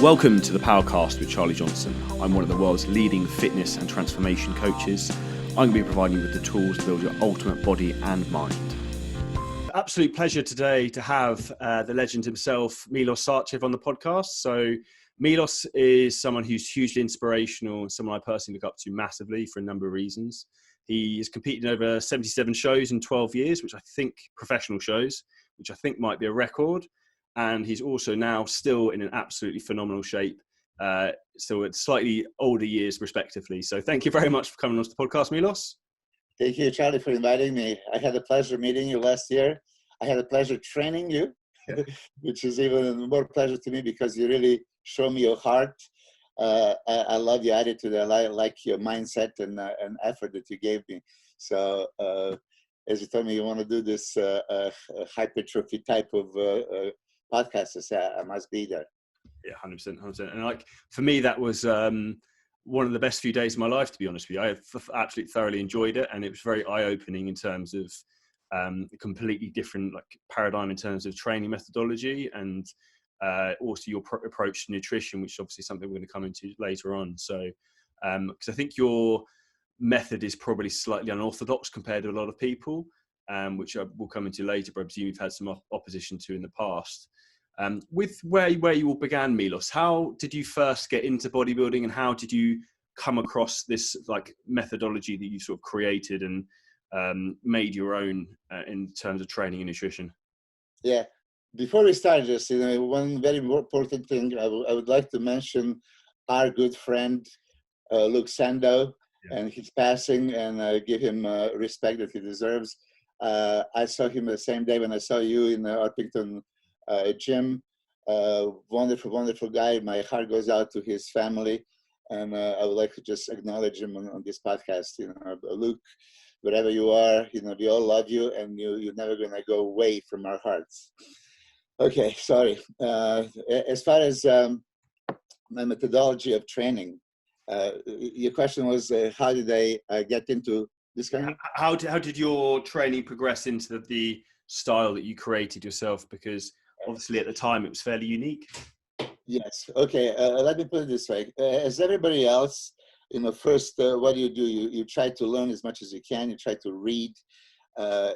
Welcome to the Powercast with Charlie Johnson. I'm one of the world's leading fitness and transformation coaches. I'm going to be providing you with the tools to build your ultimate body and mind. Absolute pleasure today to have the legend himself, Milos Sarcev, on the podcast. So Milos is someone who's hugely inspirational and someone I personally look up to massively for a number of reasons. He has competed in over 77 shows in 12 years, which I think professional shows, which I think might be a record. And he's also now still in an absolutely phenomenal shape. So at slightly older years respectively. So thank you very much for coming on to the podcast, Milos. Thank you, Charlie, for inviting me. I had the pleasure meeting you last year. I had the pleasure training you, which is even more pleasure to me because you really show me your heart. I love your attitude. I like your mindset and effort that you gave me. So as you told me, you want to do this hypertrophy type of podcast, I said, I must be there. Yeah, 100%. And like, for me, that was one of the best few days of my life, to be honest with you. I absolutely thoroughly enjoyed it. And it was very eye-opening in terms of a completely different paradigm in terms of training methodology and also your approach to nutrition, which is obviously something we're going to come into later on. So, because I think your method is probably slightly unorthodox compared to a lot of people, which I will come into later, but I presume you've had some opposition to in the past. With where you all began, Milos, how did you first get into bodybuilding and how did you come across this methodology that you sort of created and made your own in terms of training and nutrition? Yeah. Before we start, just one very important thing I would like to mention our good friend Luke Sandow and his passing, and give him respect that he deserves. I saw him the same day when I saw you in the Orpington gym. Wonderful guy. My heart goes out to his family, and I would like to just acknowledge him on this podcast. Luke, wherever you are, we all love you, and you're never gonna go away from our hearts. Okay, sorry. As far as my methodology of training, your question was how did I get into this kind of? How did your training progress into the style that you created yourself? Because obviously at the time it was fairly unique. Yes. Okay. Let me put it this way. As everybody else, first, what do? You try to learn as much as you can. You try to read,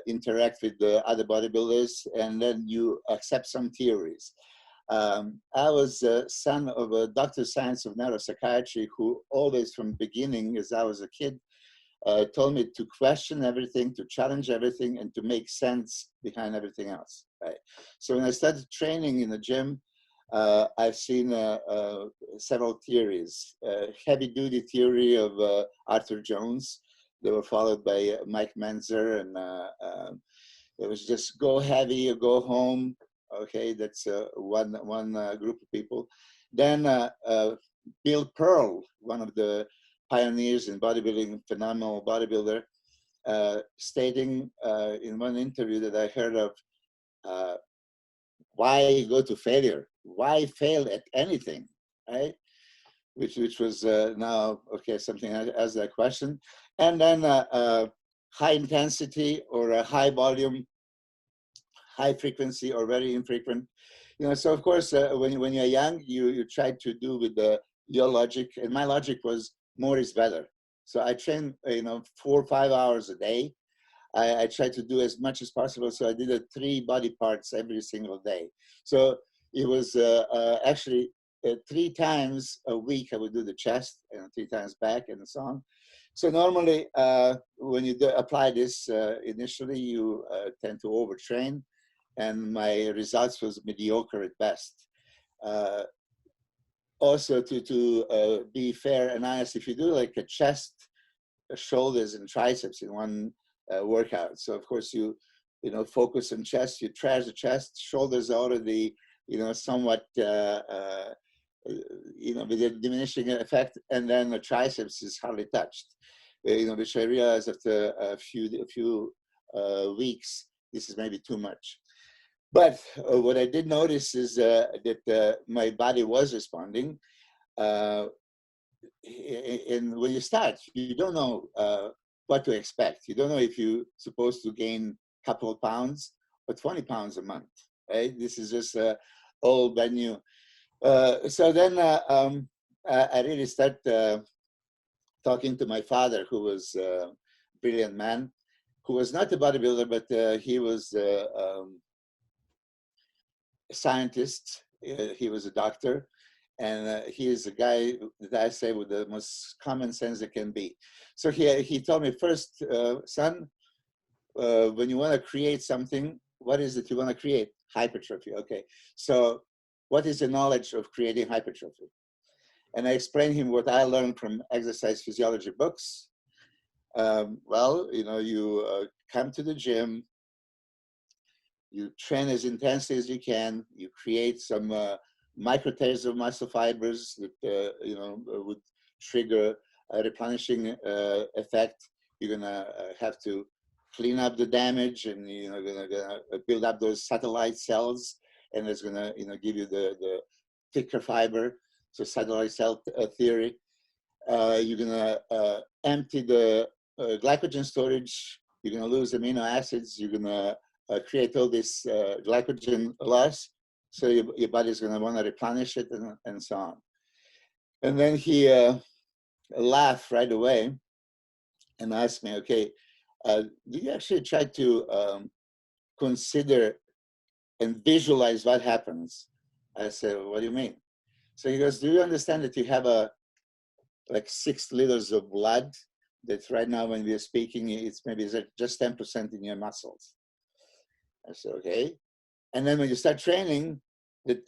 interact with the other bodybuilders, and then you accept some theories. I was a son of a doctor of science of neuropsychiatry who always from the beginning, as I was a kid, told me to question everything, to challenge everything, and to make sense behind everything else. Right. So when I started training in the gym, I've seen several theories. Heavy-duty theory of Arthur Jones. They were followed by Mike Menzer, and it was just go heavy or go home. Okay, that's one group of people. Then Bill Pearl, one of the pioneers in bodybuilding, phenomenal bodybuilder, stating in one interview that I heard of, why go to failure? Why fail at anything, right? Which was now, okay, something as that question. And then high intensity or a high volume, high frequency or very infrequent. So of course, when you're young, you try to do with your logic, and my logic was more is better. So I train, 4 or 5 hours a day. I try to do as much as possible. So I did 3 body parts every single day. So it was actually 3 times a week I would do the chest and 3 times back and so on. So normally when you apply this initially, you tend to overtrain, and my results was mediocre at best. Also to be fair and honest, if you do like a chest, shoulders and triceps in one workout, so of course you focus on chest, you trash the chest, shoulders are already somewhat with a diminishing effect, and then the triceps is hardly touched, which I realized after a few weeks, this is maybe too much. But what I did notice is that my body was responding. And when you start, you don't know what to expect. You don't know if you're supposed to gain a couple of pounds or 20 pounds a month, right? This is just all brand new. So then I really start talking to my father, who was a brilliant man, who was not a bodybuilder, but he was a scientist. He was a doctor, and he is a guy that I say with the most common sense that can be. So he told me, first, son, when you want to create something, what is it you want to create? Hypertrophy. Okay. So what is the knowledge of creating hypertrophy? And I explained him what I learned from exercise physiology books. Well, you know, you come to the gym, you train as intensely as you can, you create some micro tears of muscle fibers that, you know, would trigger a replenishing effect. You're gonna have to clean up the damage, and, you know, gonna build up those satellite cells, and it's gonna, you know, give you the thicker fiber. So satellite cell theory. You're gonna empty the glycogen storage. You're gonna lose amino acids. You're gonna create all this glycogen loss. So your body's gonna wanna replenish it, and so on. And then he laughed right away and asked me, okay, do you actually try to consider and visualize what happens? I said, what do you mean? So he goes, do you understand that you have like 6 liters of blood that right now when we're speaking, it's maybe just 10% in your muscles? I said, okay. And then when you start training, that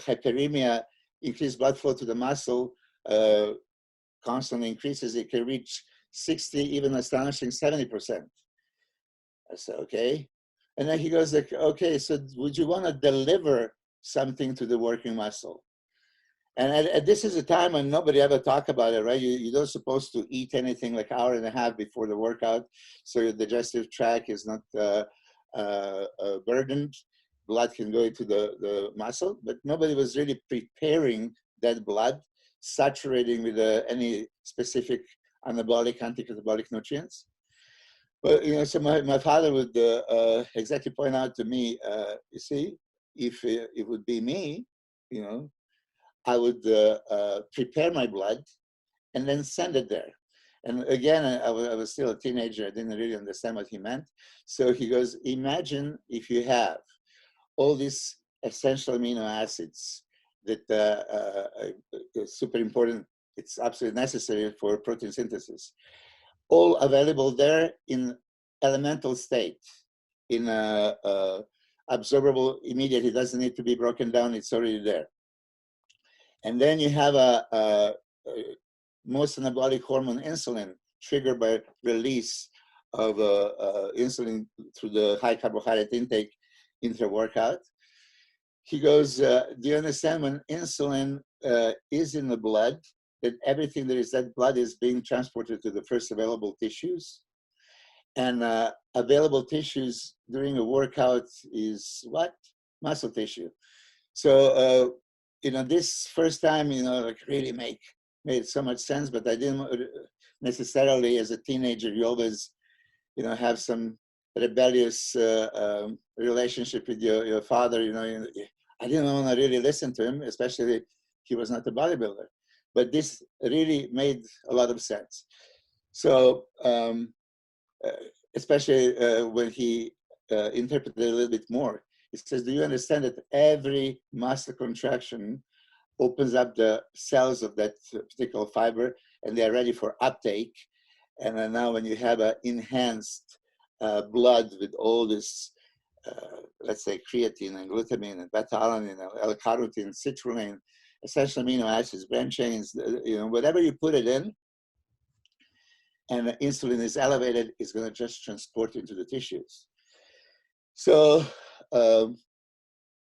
hyperemia, increased blood flow to the muscle, constantly increases. It can reach 60, even astonishing 70%. I said, okay. And then he goes like, okay, so would you want to deliver something to the working muscle? And this is a time when nobody ever talk about it, right? You don't supposed to eat anything like an hour and a half before the workout, so your digestive tract is not burdened. Blood can go into the muscle, but nobody was really preparing that blood, saturating with any specific anabolic, anti-catabolic nutrients. But, you know, so my father would exactly point out to me, you see, if it would be me, you know, I would prepare my blood and then send it there. And again, I was still a teenager. I didn't really understand what he meant. So he goes, imagine if you have all these essential amino acids that is super important. It's absolutely necessary for protein synthesis. All available there in elemental state, in absorbable immediately. It doesn't need to be broken down. It's already there. And then you have a most anabolic hormone, insulin, triggered by release of insulin through the high carbohydrate intake intra-workout. He goes, do you understand when insulin is in the blood, that everything that is that blood is being transported to the first available tissues? And available tissues during a workout is what? Muscle tissue. So, you know, this first time, you know, like really made so much sense, but I didn't necessarily, as a teenager, you always, you know, have some rebellious relationship with your father. You know, I didn't want to really listen to him, especially he was not a bodybuilder. But this really made a lot of sense. So, especially when he interpreted a little bit more, he says, do you understand that every muscle contraction opens up the cells of that particular fiber, and they're ready for uptake? And then now when you have an enhanced blood with all this, let's say, creatine and glutamine and beta-alanine and L-carnitine, citrulline, essential amino acids, branch chains, you know, whatever you put it in, and the insulin is elevated, it's going to just transport into the tissues. So I'm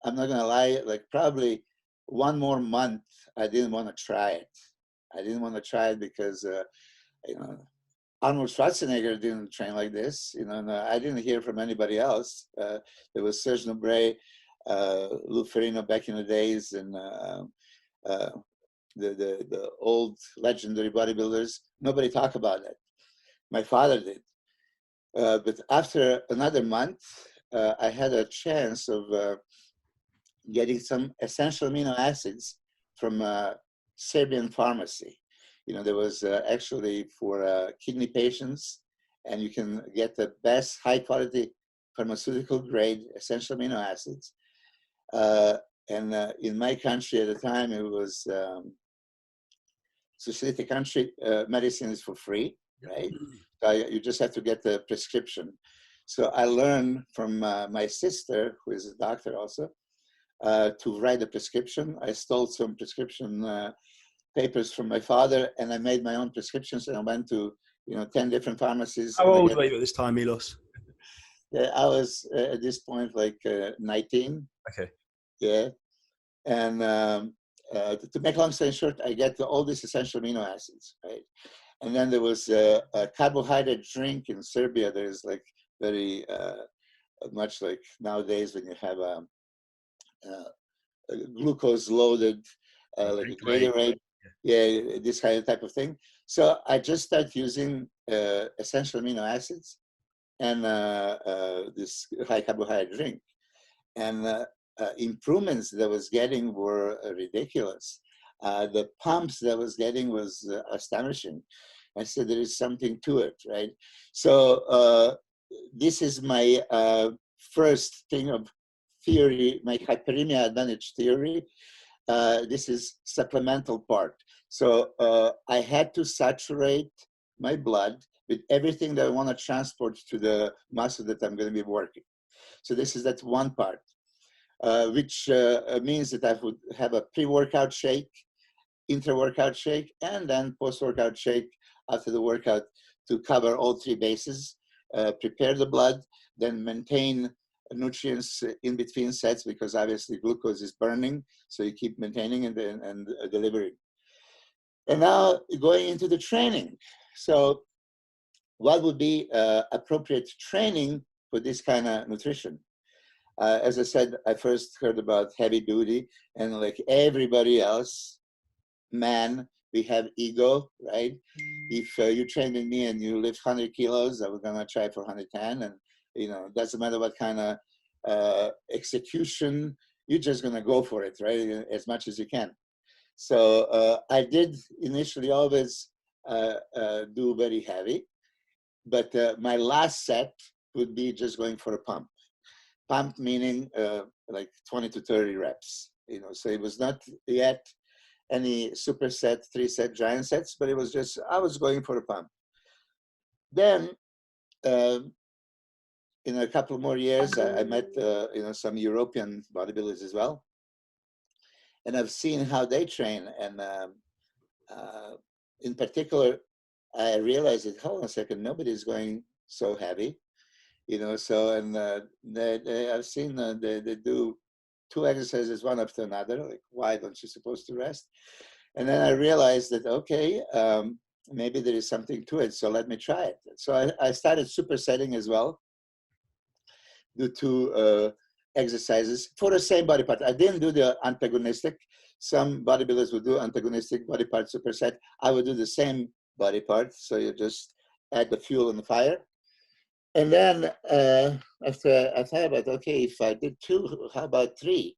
not going to lie, like probably one more month, I didn't want to try it. I didn't want to try it because, you know, Arnold Schwarzenegger didn't train like this, you know, and I didn't hear from anybody else. There was Serge Nubret, Lou Ferrigno back in the days, and the old legendary bodybuilders. Nobody talked about it. My father did. But after another month, I had a chance of getting some essential amino acids from a Serbian pharmacy. There was actually for kidney patients, and you can get the best high quality pharmaceutical grade essential amino acids. And in my country at the time, it was socialist country, medicine is for free, right? So you just have to get the prescription. So I learned from my sister, who is a doctor also, to write a prescription. I stole some prescription papers from my father, and I made my own prescriptions, and I went to 10 different pharmacies. How old were you at this time, Milos? I was at this point like 19. Okay. Yeah. And to make a long story short, I get all these essential amino acids, right? And then there was a carbohydrate drink in Serbia. There's like very much like nowadays when you have a glucose loaded like a Gatorade, yeah, this kind of type of thing. So I just started using essential amino acids and this high carbohydrate drink, and improvements that I was getting were ridiculous. The pumps that I was getting was astonishing. I said there is something to it, right? So this is my first thing of theory, my hyperemia advantage theory. This is supplemental part. So I had to saturate my blood with everything that I want to transport to the muscle that I'm going to be working. So this is that one part, which means that I would have a pre-workout shake, intra-workout shake, and then post-workout shake after the workout to cover all three bases, prepare the blood, then maintain nutrients in between sets, because obviously glucose is burning, so you keep maintaining and delivering. And now going into the training. So what would be appropriate training for this kind of nutrition? As I said, I first heard about heavy duty, and like everybody else, man, we have ego, right? If you train with me and you lift 100 kilos, I was gonna try for 110, and it doesn't matter what kind of execution, you're just gonna go for it, right? As much as you can. So I did initially always do very heavy, but my last set would be just going for a pump. Pump meaning like 20 to 30 reps, so it was not yet any superset, 3-set giant sets, but it was just, I was going for a pump. Then in a couple more years, I met some European bodybuilders as well, and I've seen how they train, and in particular, I realized that, hold on a second, nobody's going so heavy. So, and I've seen they do 2 exercises one after another. Like, why don't you supposed to rest? And then I realized that, okay, maybe there is something to it. So let me try it. So I started supersetting as well. Do 2 exercises for the same body part. I didn't do the antagonistic. Some bodybuilders would do antagonistic body part superset. I would do the same body part. So you just add the fuel and the fire. And then after I thought about, okay, if I did 2, how about 3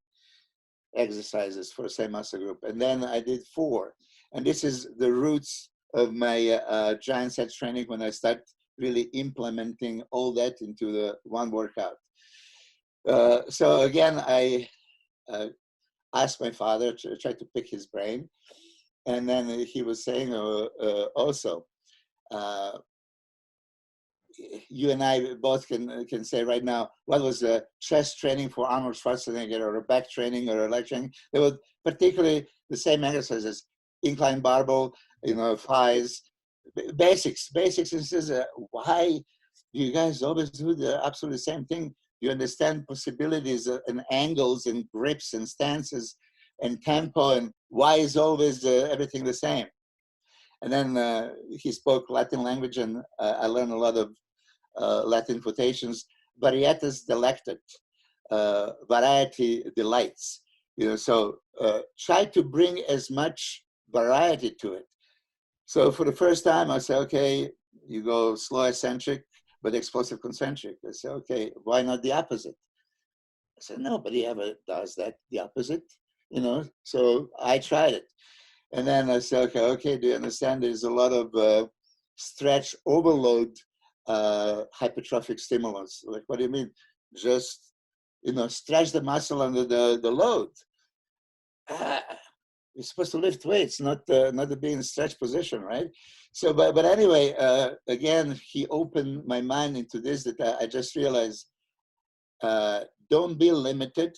exercises for the same muscle group? And then I did 4. And this is the roots of my giant set training, when I start really implementing all that into the one workout. So again, I asked my father to try to pick his brain. And then he was saying also, you and I both can say right now, what was the chest training for Arnold Schwarzenegger, or a back training, or a leg training? They were particularly the same exercises: incline barbell, thighs, basics. And says, why do you guys always do the absolutely same thing? You understand possibilities and angles and grips and stances and tempo, and why is always everything the same? And then he spoke Latin language, and I learned a lot of Latin quotations. Varietas delectat, variety delights. So try to bring as much variety to it. So for the first time, I said, okay, you go slow eccentric, but explosive concentric. I said, okay, why not the opposite? I said, nobody ever does that, the opposite, you know. So I tried it. And then I said, okay, do you understand there's a lot of stretch overload hypertrophic stimulants? Like, what do you mean? Just, you know, stretch the muscle under the load. You're supposed to lift weights, not to be in stretch position, right? So, but anyway, again, he opened my mind into this, that I just realized, don't be limited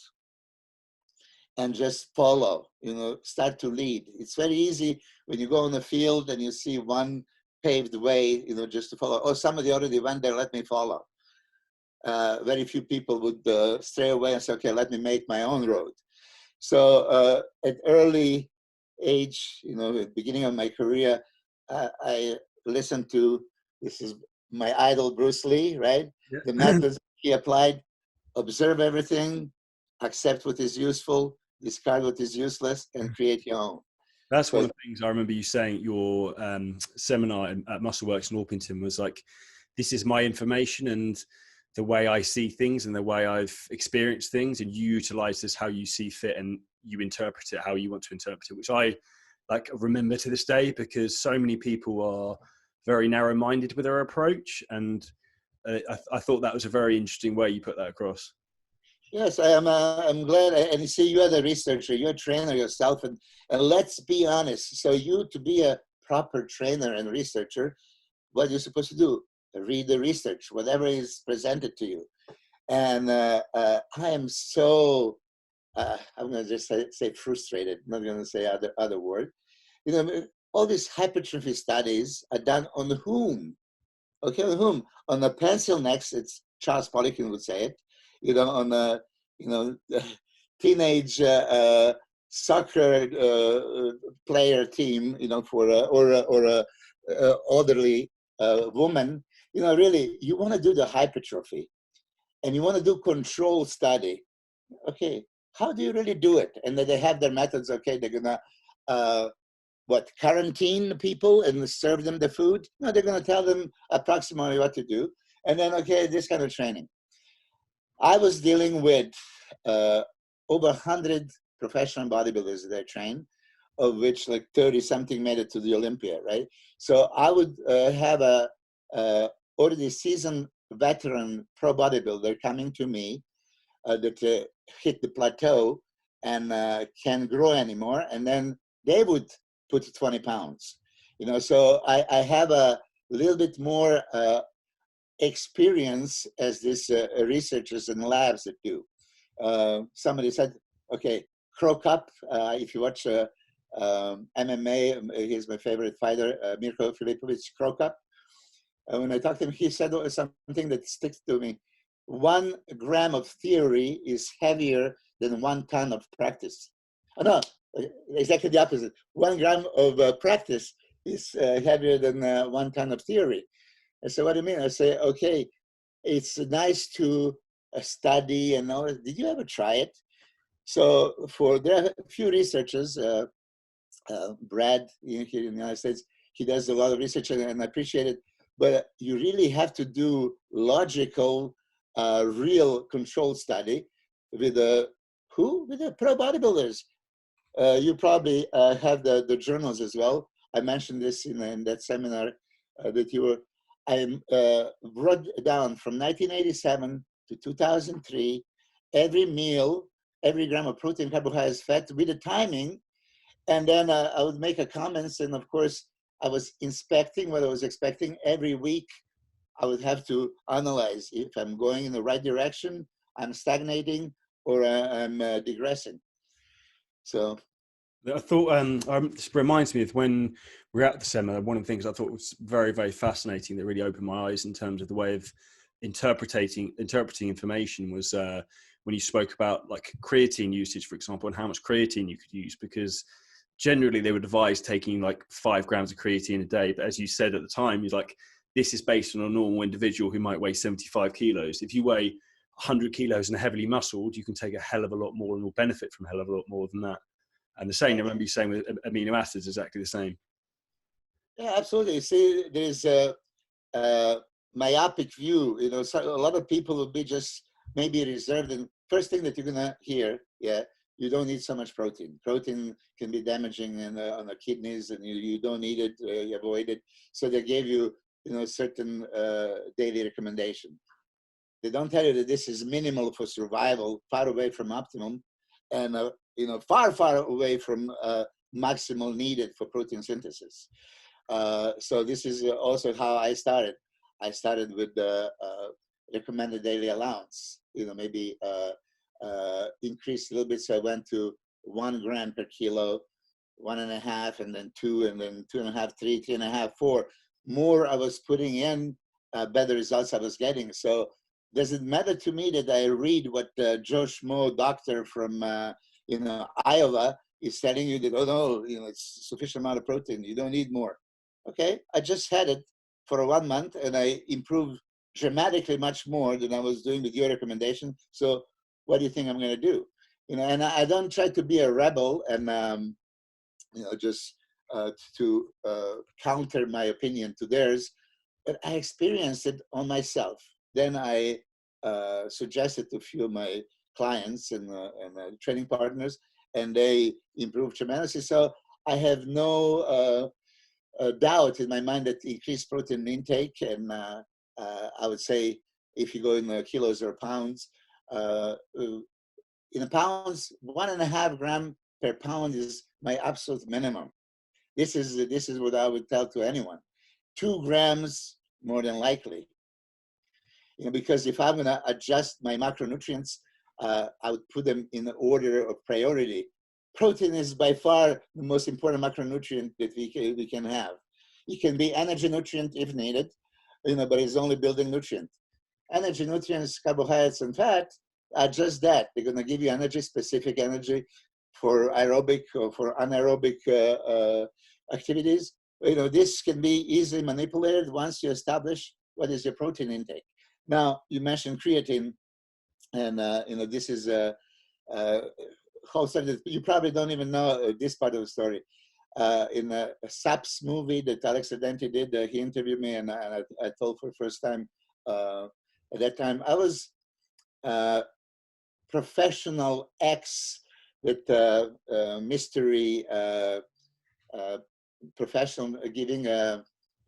and just follow, you know, start to lead. It's very easy when you go on the field and you see one paved way, you know, just to follow. Oh, somebody already went there, let me follow. Very few people would stray away and say, okay, let me make my own road. So at early age, you know, at the beginning of my career, I listened to, this is my idol, Bruce Lee, right? Yeah. The methods he applied: observe everything, accept what is useful, discard what is useless, and create your own. That's one So, of the things I remember you saying at your seminar at Muscleworks in Orpington was like, this is my information and the way I see things and the way I've experienced things, and you utilize this how you see fit and you interpret it how you want to interpret it, which I like remember to this day, because so many people are very narrow-minded with their approach. And I thought that was a very interesting way you put that across. yes, I am. I'm glad. And you see, you are the researcher, you're a trainer yourself, and let's be honest. So you, to be a proper trainer and researcher, what you're supposed to do: read the research, whatever is presented to you. And I am so, I'm going to just say frustrated. I'm not going to say other word. You know, all these hypertrophy studies are done on whom? Okay, on whom? On the pencil necks. It's Charles Poliquin would say it. You know, on a, you know, teenage soccer player team. You know, for or a elderly woman. You know, really, you want to do the hypertrophy, and you want to do control study. Okay, how do you really do it? And then they have their methods. Okay, they're gonna quarantine people and serve them the food? No, they're gonna tell them approximately what to do. And then, okay, this kind of training. I was dealing with over 100 professional bodybuilders that I trained, of which like 30 something made it to the Olympia, right? So I would have a already seasoned veteran pro bodybuilder coming to me that hit the plateau and can't grow anymore, and then they would put 20 pounds. You know, so I have a little bit more experience as these researchers and labs that do. Somebody said, okay, Crow Cup, if you watch MMA, he's my favorite fighter, Mirko Filipovic, Crow Cup. When I talked to him, he said something that sticks to me. 1 gram of theory is heavier than 1 ton of practice. Oh, no, exactly the opposite. 1 gram of practice is heavier than 1 ton of theory. I said, what do you mean? I say, okay, it's nice to study and all. Did you ever try it? So there are a few researchers, Brad here in the United States, he does a lot of research and I appreciate it. But you really have to do logical, real controlled study with the pro bodybuilders. You probably have the journals as well. I mentioned this in that seminar that you were. I wrote down from 1987 to 2003, every meal, every gram of protein, carbohydrates, fat, with the timing. And then I would make a comments, and of course, I was inspecting what I was expecting. Every week, I would have to analyze if I'm going in the right direction, I'm stagnating, or I'm digressing. So I thought this reminds me of when we were at the seminar. One of the things I thought was very, very fascinating that really opened my eyes in terms of the way of interpreting information was when you spoke about like creatine usage, for example, and how much creatine you could use, because generally they would advise taking like 5 grams of creatine a day. But as you said at the time, you're like, this is based on a normal individual who might weigh 75 kilos. If you weigh 100 kilos and are heavily muscled, you can take a hell of a lot more and will benefit from a hell of a lot more than that. And the same, I remember you saying with amino acids, exactly the same. yeah, absolutely. See, there's a myopic view. You know, so a lot of people will be just maybe reserved and first thing that you're gonna hear, yeah, you don't need so much protein. Protein can be damaging on the kidneys, and you don't need it. You avoid it. So they gave you, certain daily recommendation. They don't tell you that this is minimal for survival, far away from optimum, and far, far away from maximal needed for protein synthesis. So this is also how I started. I started with the recommended daily allowance. Maybe increased a little bit. So I went to 1 gram per kilo, 1.5, and then 2, and then 2.5, 3, 3.5, 4. More I was putting in, better results I was getting. So does it matter to me that I read what Joe Schmo, doctor from Iowa, is telling you that, oh no, it's sufficient amount of protein, you don't need more? Okay, I just had it for 1 month, and I improved dramatically much more than I was doing with your recommendation. So what do you think I'm going to do? And I don't try to be a rebel and just to counter my opinion to theirs, but I experienced it on myself. Then I suggested to a few of my clients and training partners, and they improved tremendously. So I have no doubt in my mind that increased protein intake, and I would say if you go in kilos or pounds, in pounds, 1.5 gram per pound is my absolute minimum. This is what I would tell to anyone. 2 grams more than likely. Because if I'm going to adjust my macronutrients, I would put them in the order of priority. Protein is by far the most important macronutrient that we can have. It can be energy nutrient if needed, but it's only building nutrient. Energy nutrients, carbohydrates, and fat are just that. They're going to give you energy, specific energy for aerobic or for anaerobic activities. This can be easily manipulated once you establish what is your protein intake. Now, you mentioned creatine, and this is whole story. You probably don't even know this part of the story. In a SAPS movie that Alex Adenti did, he interviewed me, and I told for the first time. At that time, I was professional ex with mystery professional giving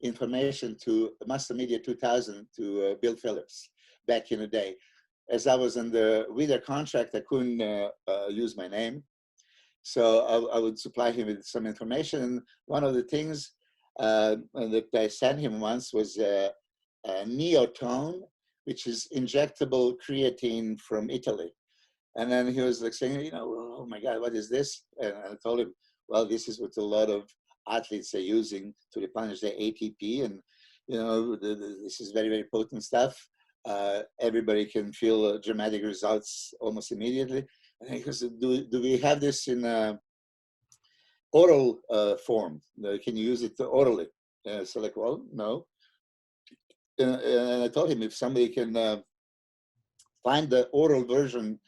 information to Master Media 2000 to Bill Phillips back in the day. As I was with their contract, I couldn't use my name. So I would supply him with some information. And one of the things that I sent him once was Neotone, which is injectable creatine from Italy. And then he was like saying, oh my God, what is this? And I told him, well, this is what a lot of athletes are using to replenish their ATP. And, this is very, very potent stuff. Everybody can feel dramatic results almost immediately. And he goes, do we have this in oral form? Can you use it orally? So like, well, no. And I told him if somebody can find the oral version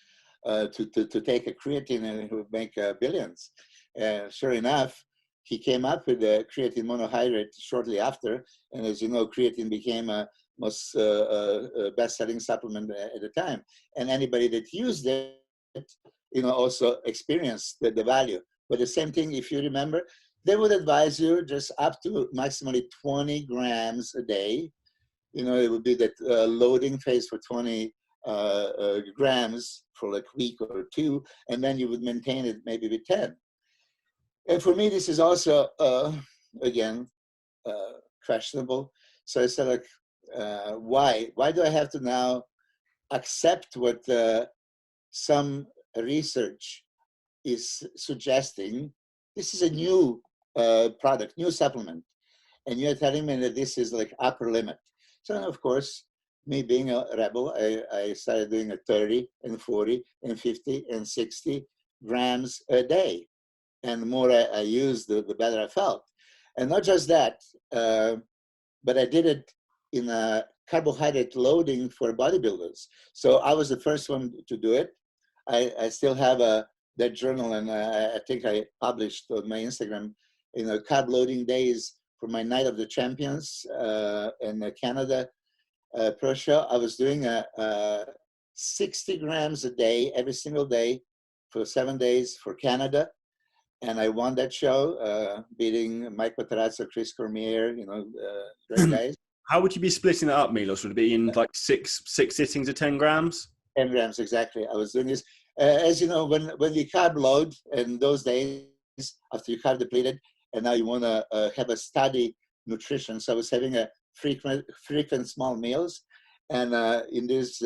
to take a creatine, and it would make billions. Sure enough, he came up with the creatine monohydrate shortly after, and as you know, creatine became a most best-selling supplement at the time. And anybody that used it, also experienced the value. But the same thing, if you remember, they would advise you just up to maximally 20 grams a day. It would be that loading phase for 20 grams for like a week or two, and then you would maintain it maybe with 10. And for me, this is also, again, questionable. So I said, like, why? Why do I have to now accept what some research is suggesting? This is a new product, new supplement. And you're telling me that this is like upper limit. So of course, me being a rebel, I started doing a 30 and 40 and 50 and 60 grams a day. And the more I used, the better I felt. And not just that, but I did it in a carbohydrate loading for bodybuilders. So I was the first one to do it. I still have that journal, and I think I published on my Instagram, carb loading days for my Night of the Champions in Canada pro show. I was doing 60 grams a day, every single day for 7 days for Canada. And I won that show, beating Mike Matarazzo, Chris Cormier, great guys. How would you be splitting that up, Milos? Would it be in like six sittings of 10 grams? 10 grams, exactly. I was doing this. As you know, when you carb load in those days, after you carb depleted, and now you want to have a steady nutrition. So I was having a frequent small meals. And in these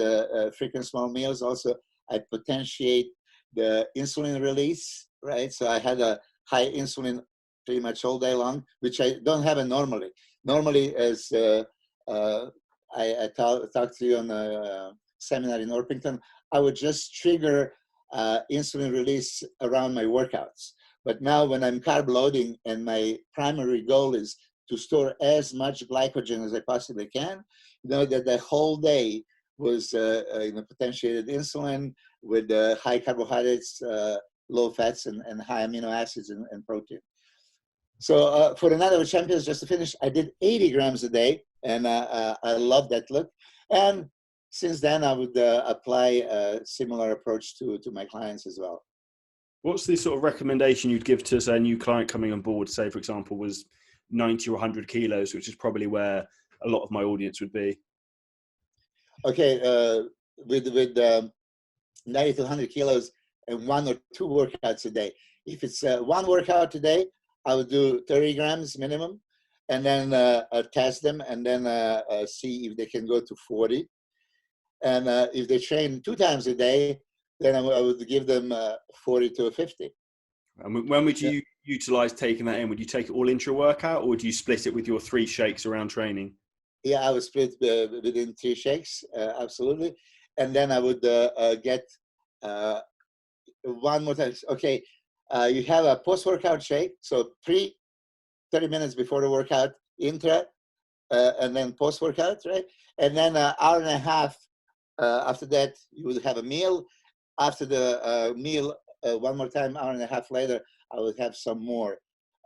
frequent small meals, also, I potentiate the insulin release, right? So I had a high insulin pretty much all day long, which I don't have it normally. Normally, as I talked to you on a seminar in Orpington, I would just trigger insulin release around my workouts. But now when I'm carb loading and my primary goal is to store as much glycogen as I possibly can, that the whole day was potentiated insulin with high carbohydrates, low fats, and high amino acids and protein. So for the Night of the Champions, just to finish, I did 80 grams a day, and I love that look. And since then, I would apply a similar approach to my clients as well. What's the sort of recommendation you'd give to, say, a new client coming on board, say, for example, was 90 or 100 kilos, which is probably where a lot of my audience would be? Okay, with 90 to 100 kilos and 1 or 2 workouts a day. If it's 1 workout a day, I would do 30 grams minimum, and then test them, and then see if they can go to 40. And if they train 2 times a day, then I would give them 40 to 50. And when would you utilize taking that in? Would you take it all intra workout, or would you split it with your 3 shakes around training? Yeah, I would split within 3 shakes, absolutely. And then I would get 1 more time. Okay, you have a post-workout shake, so 30 minutes before the workout, intra, and then post-workout, right? And then an hour and a half after that, you would have a meal. After the meal, 1 more time, hour and a half later, I would have some more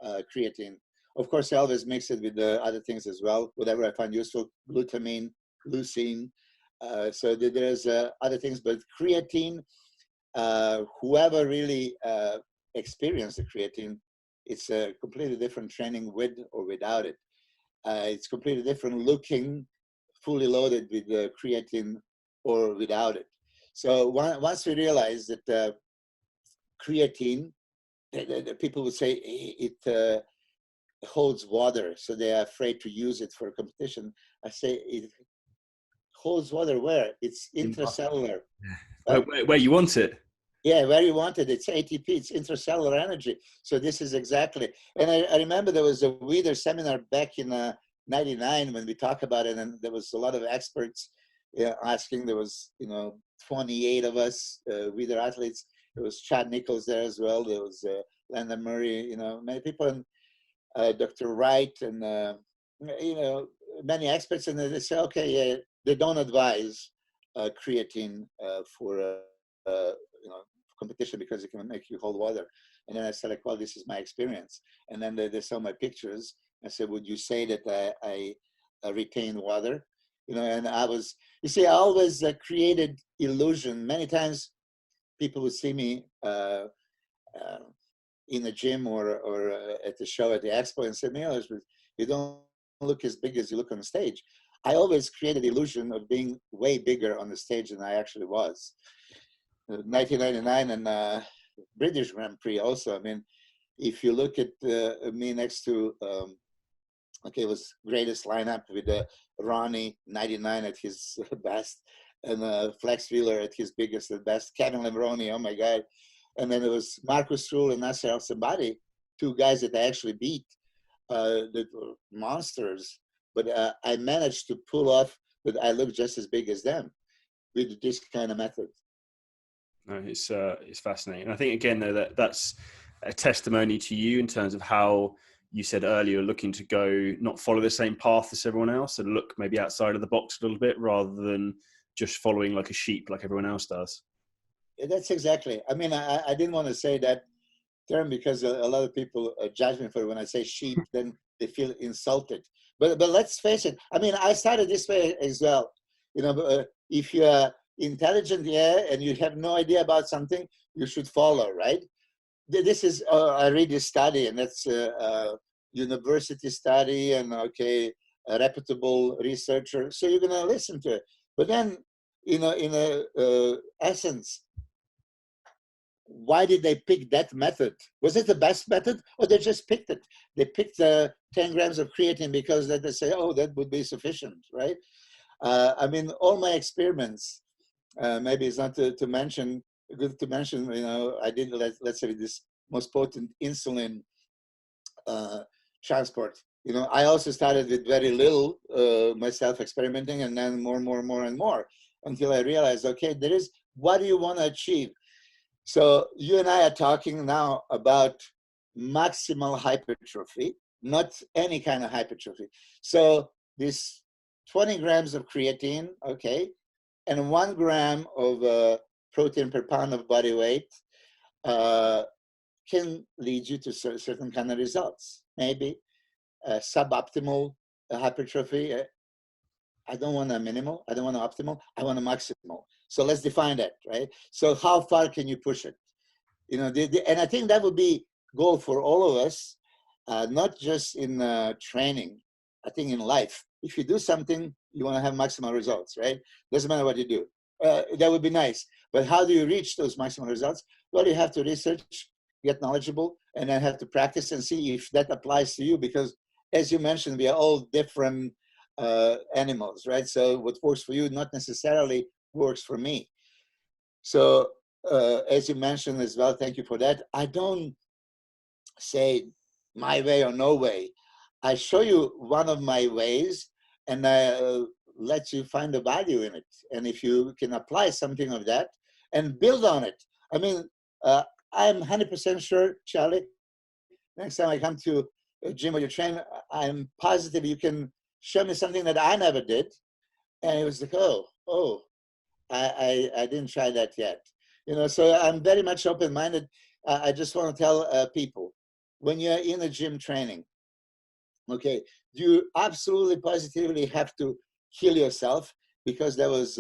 creatine. Of course, I always mix it with the other things as well, whatever I find useful, glutamine, leucine. So there's other things, but creatine, whoever really experienced the creatine, it's a completely different training with or without it. It's completely different looking, fully loaded with the creatine or without it. So once we realize that creatine, the people would say it holds water, so they are afraid to use it for competition. I say it holds water where? It's intracellular. Where you want it. Yeah, where you want it. It's ATP, it's intracellular energy. So this is exactly, and I remember there was a Weider seminar back in 99 when we talked about it, and there was a lot of experts asking. There was 28 of us Weider athletes. There was Chad Nichols there as well. There was Landon Murray, many people, and Dr. Wright, and many experts, and they say, okay, yeah, they don't advise creatine for competition because it can make you hold water. And then I said, like, well, this is my experience. And then they saw my pictures. I said, would you say that I retain water? And I was, I always created illusion. Many times people would see me in the gym or at the show at the expo and said, you don't look as big as you look on the stage. I always created the illusion of being way bigger on the stage than I actually was. 1999 and British Grand Prix also. I mean, if you look at me next to, it was greatest lineup with Ronnie, 99 at his best, and Flex Wheeler at his biggest and best, Kevin Lembroni, oh my God. And then it was Marcus Rule and Nasser El-Sabadi, 2 guys that I actually beat, that were monsters. But I managed to pull off that I look just as big as them with this kind of method. No, it's fascinating. And I think, again, though, that's a testimony to you in terms of how you said earlier, looking to go, not follow the same path as everyone else, and look maybe outside of the box a little bit rather than just following like a sheep like everyone else does. Yeah, that's exactly. I mean, I didn't want to say that term because a lot of people judge me for it. When I say sheep, then they feel insulted. But let's face it. I mean, I started this way as well. If you intelligent, yeah, and you have no idea about something, you should follow, right? This is, I read this study, and that's a university study, and okay, a reputable researcher. So you're going to listen to it. But then, in a essence, why did they pick that method? Was it the best method, or they just picked it? They picked 10 grams of creatine because they say, oh, that would be sufficient, right? I mean, all my experiments, maybe it's not to mention, good to mention, I did, let's say, this most potent insulin transport. I also started with very little myself experimenting, and then more and more until I realized, okay, there is, what do you want to achieve? So you and I are talking now about maximal hypertrophy, not any kind of hypertrophy. So this 20 grams of creatine, okay, and 1 gram of protein per pound of body weight can lead you to certain kind of results. Maybe suboptimal hypertrophy. I don't want a minimal, I don't want an optimal, I want a maximal. So let's define that, right? So how far can you push it? And I think that would be goal for all of us, not just in training, I think in life. If you do something, you want to have maximal results, right? Doesn't matter what you do. That would be nice. But how do you reach those maximal results? Well, you have to research, get knowledgeable, and then have to practice and see if that applies to you. Because as you mentioned, we are all different animals, right? So what works for you not necessarily works for me. So as you mentioned as well, thank you for that. I don't say my way or no way. I show you one of my ways, and I let you find the value in it. And if you can apply something of that and build on it. I mean, I'm 100% sure, Charlie, next time I come to a gym or you train, I'm positive you can show me something that I never did. And it was like, oh, I didn't try that yet. So I'm very much open-minded. I just want to tell people, when you're in a gym training, okay, you absolutely positively have to kill yourself, because that was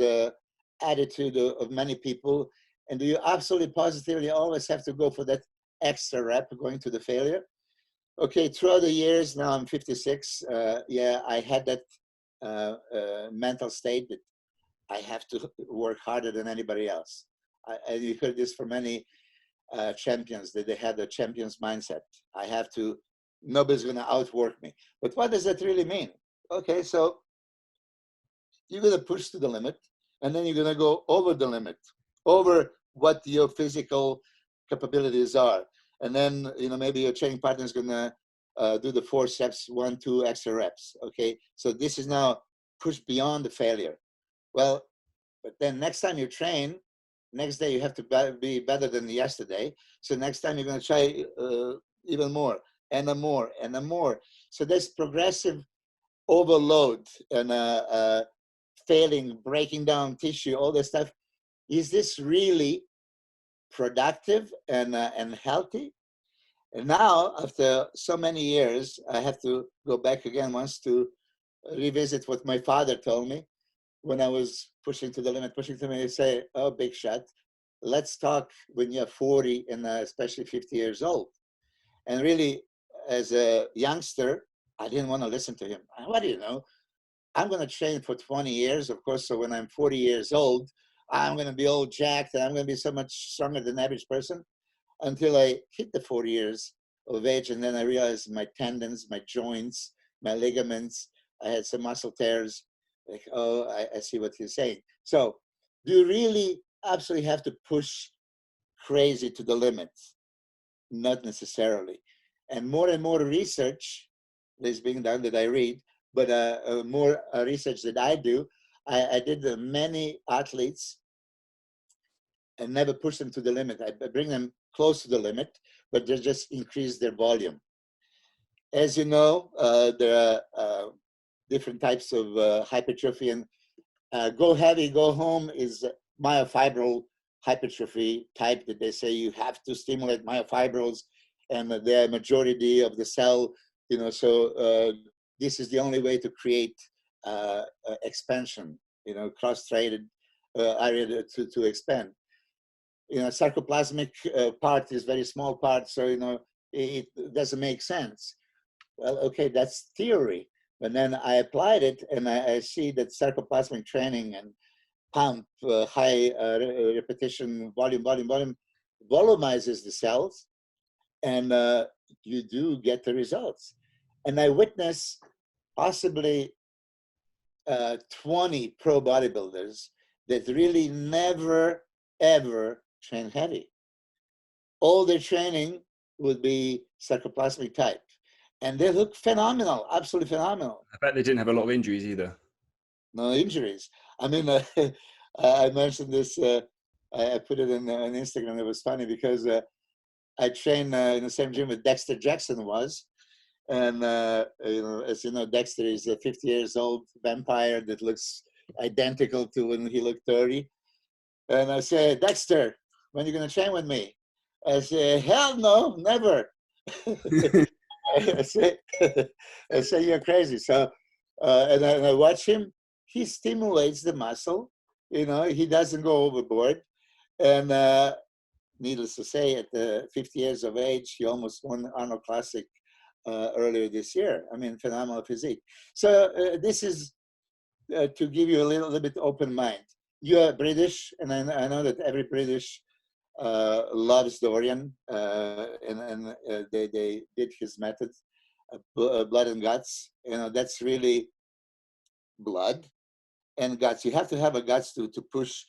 attitude of many people. And do you absolutely positively always have to go for that extra rep, going to the failure? Okay, throughout the years, now I'm 56, yeah, I had that mental state that I have to work harder than anybody else. And you heard this from many champions, that they have the champion's mindset. I have to, nobody's going to outwork me. But what does that really mean? Okay, so you're going to push to the limit, and then you're going to go over the limit, over what your physical capabilities are. And then, maybe your training partner is going to do the 4 steps, 1, 2 extra reps. Okay, so this is now push beyond the failure. Well, but then next time you train, next day you have to be better than yesterday. So next time you're going to try even more and a more and a more. So there's progressive overload and failing, breaking down tissue, all this stuff. Is this really productive and healthy? And now, after so many years, I have to go back again once to revisit what my father told me when I was pushing to the limit, pushing to me. He say, oh, big shot, let's talk when you're 40 and especially 50 years old. And really, as a youngster, I didn't want to listen to him. What do you know? I'm going to train for 20 years, of course, so when I'm 40 years old, I'm going to be all jacked and I'm going to be so much stronger than the average person, until I hit the 40 years of age. And then I realized my tendons, my joints, my ligaments, I had some muscle tears. Like, oh, I see what you're saying. So do you really absolutely have to push crazy to the limits? Not necessarily. And more research is being done that I read, but more research that I do. I did many athletes and never push them to the limit. I bring them close to the limit, but they just increase their volume. As you know, there are different types of hypertrophy, and go heavy, go home is myofibril hypertrophy type, that they say you have to stimulate myofibrils, and they're majority of the cell, so this is the only way to create expansion, cross-threaded area to expand. Sarcoplasmic part is very small part, so it doesn't make sense. Well, okay, that's theory. But then I applied it, and I see that sarcoplasmic training and pump, high repetition, volume, volumizes the cells, and you do get the results. And I witness possibly 20 pro bodybuilders that really never, ever train heavy. All their training would be sarcoplasmic type. And they look phenomenal, absolutely phenomenal. I bet they didn't have a lot of injuries either. No injuries. I mean, I mentioned this, I put it on Instagram. It was funny because I trained in the same gym with Dexter Jackson was. And, as you know, Dexter is a 50 years old vampire that looks identical to when he looked 30. And I said, Dexter, when are you going to train with me? I said, hell no, never. I say, you're crazy. So, and I watch him. He stimulates the muscle. He doesn't go overboard. And needless to say, at 50 years of age, he almost won Arnold Classic earlier this year. I mean, phenomenal physique. So this is to give you a little bit open mind. You're British, and I know that every British loves Dorian, and they did his method, blood and guts. That's really blood and guts. You have to have a guts to push,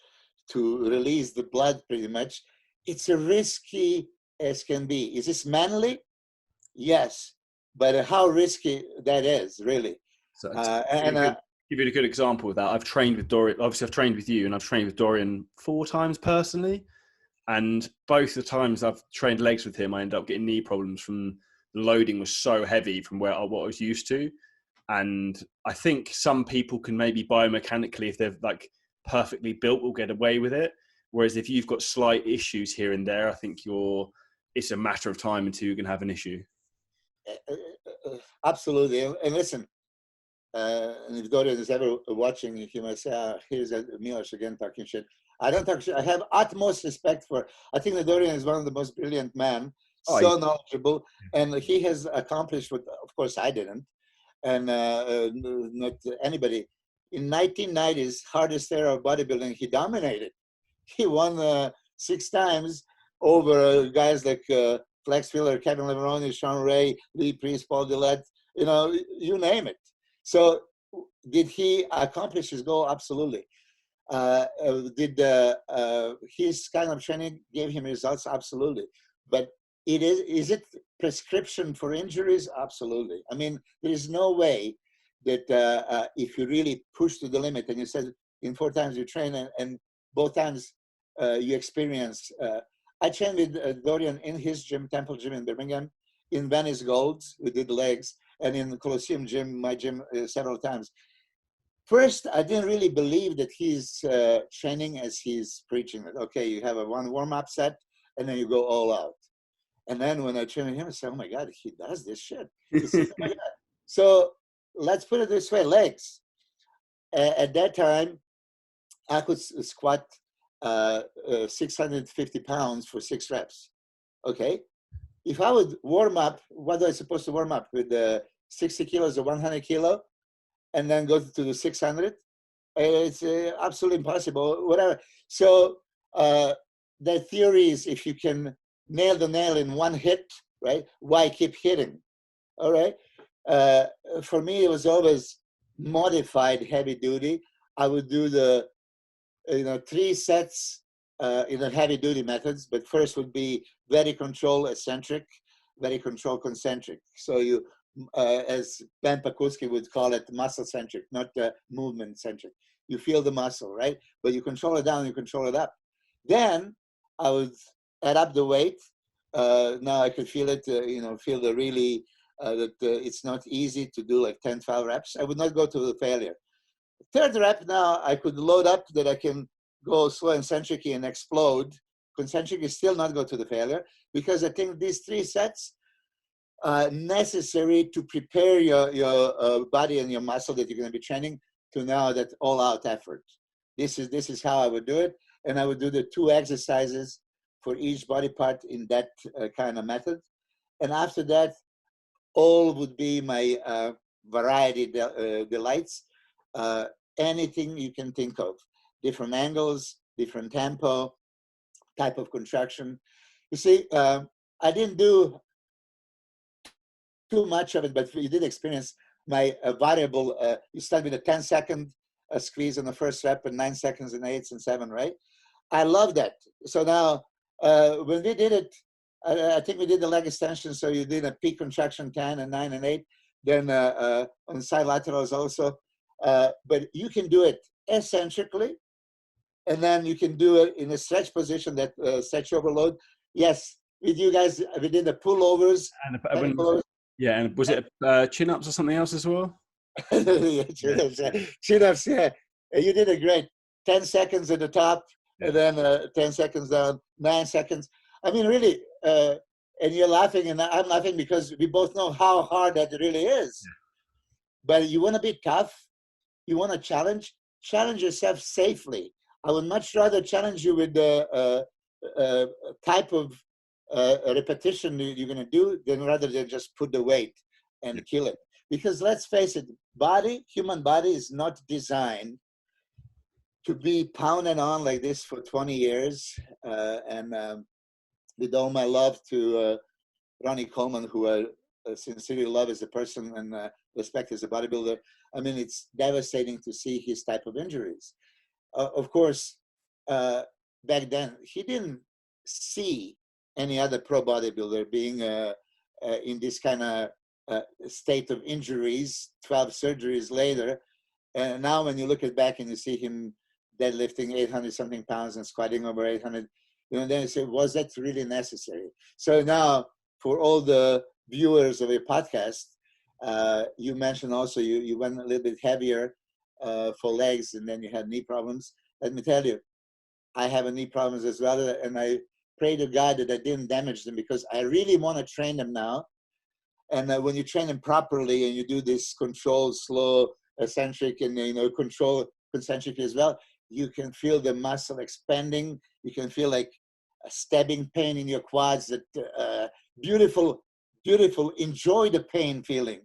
to release the blood pretty much. It's a risky as can be. Is this manly? Yes. But how risky that is, really. So give you a good example of that. I've trained with Dorian. Obviously, I've trained with you, and I've trained with Dorian 4 times personally. And both the times I've trained legs with him, I ended up getting knee problems from the loading was so heavy from what I was used to. And I think some people can maybe biomechanically, if they're like perfectly built, will get away with it. Whereas if you've got slight issues here and there, I think it's a matter of time until you're going to have an issue. Absolutely. And listen, and if Dorian is ever watching, he might say, here's Milos again talking shit. I don't talk shit. I have utmost respect for, I think that Dorian is one of the most brilliant men, so knowledgeable, and he has accomplished what, of course, I didn't, and not anybody. In 1990s, hardest era of bodybuilding, he dominated. He won 6 times over guys like Flex Wheeler, Kevin Leveroni, Sean Ray, Lee Priest, Paul Dillette, you name it. So did he accomplish his goal? Absolutely. Did his kind of training gave him results? Absolutely. But is it prescription for injuries? Absolutely. I mean, there is no way that if you really push to the limit, and you said in 4 times you train and both times you experience. I trained with Dorian in his gym, Temple Gym in Birmingham, in Venice Golds, we did legs, and in the Colosseum Gym, my gym, several times. First, I didn't really believe that he's training as he's preaching it. Okay, you have a 1 warm-up set, and then you go all out. And then when I train with him, I say, oh my God, he does this shit. Says, oh my God. So let's put it this way, legs. At that time, I could squat 650 pounds for 6 reps. Okay. If I would warm up, what am I supposed to warm up with 60 kilos or 100 kilo and then go to the 600? It's absolutely impossible, whatever. So the theory is if you can nail the nail in one hit, right? Why keep hitting? All right. For me, it was always modified heavy duty. I would do the 3 sets in the heavy duty methods, but first would be very control eccentric, very control concentric. So you, as Ben Pakulski would call it, muscle centric, not movement centric. You feel the muscle, right? But you control it down, you control it up. Then I would add up the weight. Now I could feel it, feel the really, that it's not easy to do like 10, 12 reps. I would not go to the failure. 3rd rep now, I could load up that I can go slow and centric and explode. Concentric is still not go to the failure because I think these 3 sets are necessary to prepare your body and your muscle that you're going to be training to now that all-out effort. this is how I would do it. And I would do the 2 exercises for each body part in that kind of method. And after that, all would be my variety delights. Anything you can think of, different angles, different tempo, type of contraction. You see, I didn't do too much of it, but you did experience my variable. You start with a 10-second squeeze on the first rep and 9 seconds in 8 and 7, right? I love that. So now, when we did it, I think we did the leg extension. So you did a peak contraction 10 and 9 and 8, then on side laterals also. But you can do it eccentrically, and then you can do it in a stretch position, that stretch overload. Yes, with you guys, we did the pullovers. Yeah, and was it chin-ups or something else as well? Yeah, chin-ups, yeah. You did it great. 10 seconds at the top, and then 10 seconds down, 9 seconds. I mean, really, and you're laughing, and I'm laughing because we both know how hard that really is. But you want to be tough, you want to challenge yourself safely. I would much rather challenge you with the type of repetition you're going to do than rather than just put the weight and kill it. Because let's face it, human body is not designed to be pounded on like this for 20 years. And with all my love to Ronnie Coleman, who I sincerely love as a person and respect as a bodybuilder, I mean, it's devastating to see his type of injuries. Of course, back then, he didn't see any other pro bodybuilder being in this kind of state of injuries, 12 surgeries later. And now when you look at back and you see him deadlifting 800 something pounds and squatting over 800, you know, then you say, was that really necessary? So now, for all the viewers of your podcast, you mentioned also you went a little bit heavier for legs, and then you had knee problems. Let me tell you, I have knee problems as well, and I pray to God that I didn't damage them, because I really want to train them now. And when you train them properly and you do this controlled, slow, eccentric, and control concentric as well, you can feel the muscle expanding. You can feel like a stabbing pain in your quads. That beautiful, beautiful. Enjoy the pain feeling.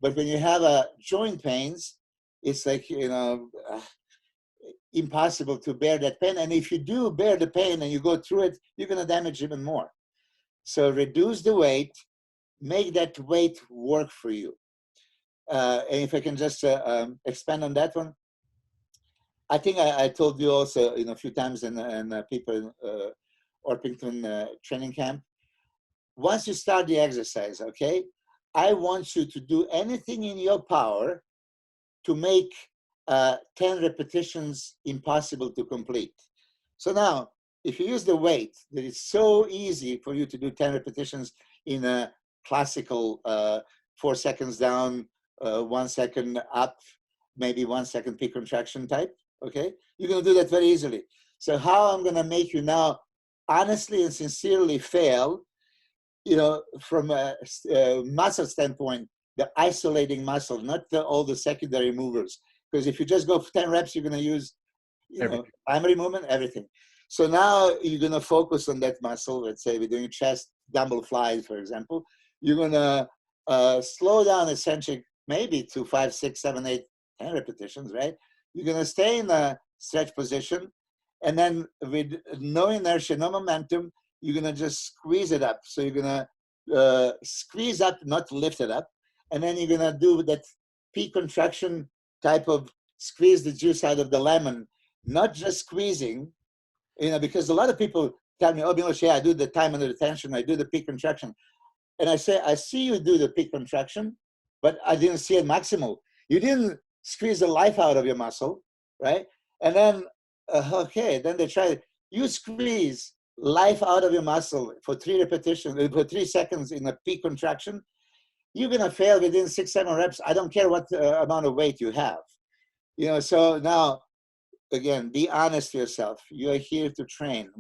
But when you have joint pains, it's like impossible to bear that pain. And if you do bear the pain and you go through it, you're going to damage even more. So reduce the weight. Make that weight work for you. And if I can just expand on that one, I think I told you also a few times in people Orpington training camp. Once you start the exercise, okay, I want you to do anything in your power to make 10 repetitions impossible to complete. So now, if you use the weight, that it's so easy for you to do 10 repetitions in a classical 4 seconds down, 1 second up, maybe 1 second peak contraction type, okay? You're gonna do that very easily. So how I'm gonna make you now honestly and sincerely fail, from a muscle standpoint, the isolating muscle, not all the secondary movers. Because if you just go for 10 reps, you're gonna use primary movement, everything. So now you're gonna focus on that muscle. Let's say we're doing chest dumbbell flies, for example. You're gonna slow down eccentric maybe to 5, 6, 7, 8, 10 repetitions, right? You're gonna stay in a stretch position, and then with no inertia, no momentum, you're gonna just squeeze it up. So you're gonna squeeze up, not lift it up, and then you're gonna do that peak contraction type of squeeze the juice out of the lemon, not just squeezing, because a lot of people tell me, oh, Milos, yeah, I do the time under tension, I do the peak contraction. And I say, I see you do the peak contraction, but I didn't see it maximal. You didn't squeeze the life out of your muscle, right? And then, then they try, you squeeze life out of your muscle for 3 repetitions, for 3 seconds in a peak contraction, you're gonna fail within 6, 7 reps. I don't care what amount of weight you have. So now, again, be honest with yourself. You are here to train,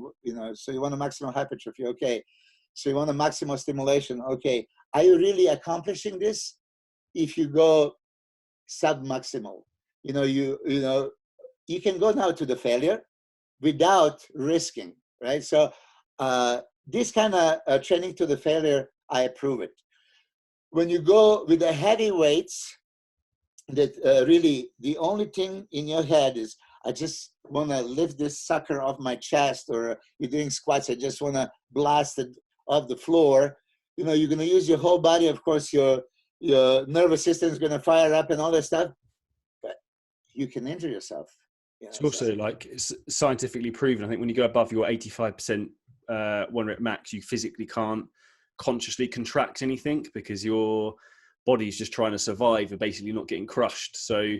so you want a maximal hypertrophy, okay. So you want a maximal stimulation, okay. Are you really accomplishing this? If you go sub-maximal, you can go now to the failure without risking, right? So this kind of training to the failure, I approve it. When you go with the heavy weights, that really the only thing in your head is, I just want to lift this sucker off my chest, or you're doing squats, I just want to blast it off the floor. You know, you're going to use your whole body. Of course, your nervous system is going to fire up and all that stuff, but you can injure yourself. You know, it's also like it's scientifically proven. I think when you go above your 85% 1 rep max, you physically can't consciously contract anything because your body's just trying to survive and basically not getting crushed. So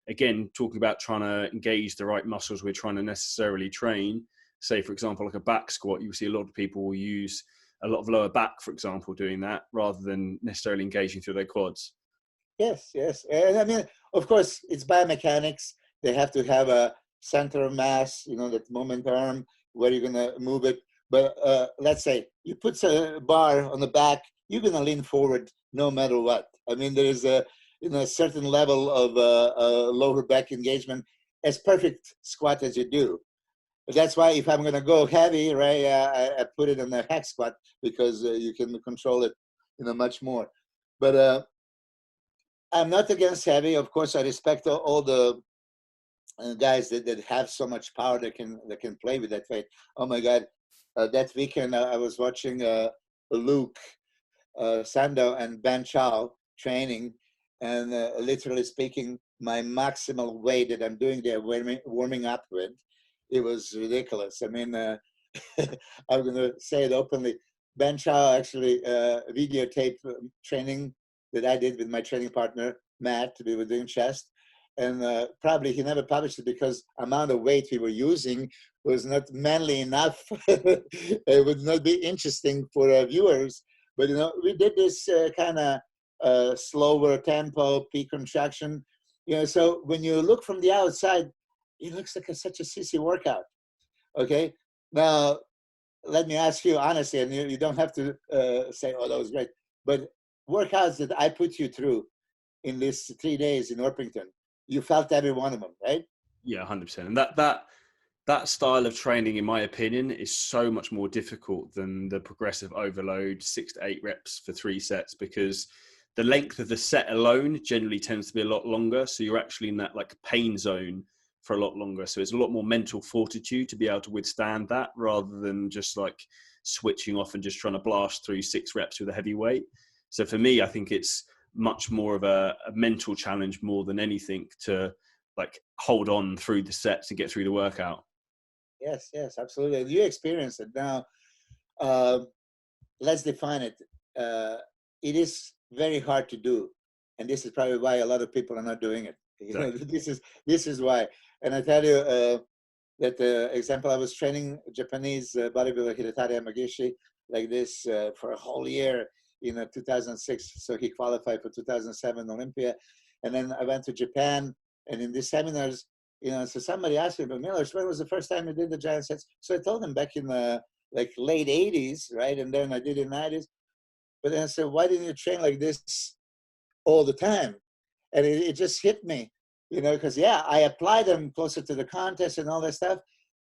again, talking about trying to engage the right muscles we're trying to necessarily train, say for example like a back squat, you see a lot of people will use a lot of lower back, for example, doing that rather than necessarily engaging through their quads. Yes, yes. And I mean, of course, it's biomechanics. They have to have a center of mass, you know, that moment arm, where you're going to move it. But let's say you put a bar on the back, you're going to lean forward no matter what. I mean, there is a, you know, a certain level of lower back engagement, as perfect squat as you do. But that's why if I'm going to go heavy, right, I put it in the hack squat, because you can control it, you know, much more. But I'm not against heavy. Of course, I respect all the guys that have so much power that can play with that weight. Oh my God, that weekend I was watching Luke Sandow and Ben Chow training, and literally speaking, my maximal weight that I'm doing there, warming up with, it was ridiculous. I mean, I'm going to say it openly. Ben Chow actually videotaped training that I did with my training partner, Matt. We were doing chest. And probably he never published it because amount of weight we were using was not manly enough. It would not be interesting for viewers. But, you know, we did this kind of slower tempo, peak contraction. You know, so when you look from the outside, it looks like such a sissy workout. Okay. Now, let me ask you honestly, and you don't have to say, oh, that was great. But workouts that I put you through in these 3 days in Orpington, you felt every one of them, right? Yeah, 100%. And that style of training, in my opinion, is so much more difficult than the progressive overload 6 to 8 reps for 3 sets, because the length of the set alone generally tends to be a lot longer. So you're actually in that like pain zone for a lot longer. So it's a lot more mental fortitude to be able to withstand that, rather than just like switching off and just trying to blast through 6 reps with a heavy weight. So for me, I think it's much more of a mental challenge more than anything to like hold on through the sets and get through the workout. Yes, yes, absolutely. You experience it. Now, let's define it. It is very hard to do. And this is probably why a lot of people are not doing it. You know, this is why. And I tell you that example, I was training Japanese bodybuilder Hiratari Yamagishi like this for a whole year in 2006. So he qualified for 2007 Olympia. And then I went to Japan, and in these seminars, you know, so somebody asked me, but Milos, when was the first time you did the giant sets? So I told them back in the like late 80s, right? And then I did it in the 90s. But then I said, why didn't you train like this all the time? And it just hit me, you know, because yeah, I applied them closer to the contest and all that stuff.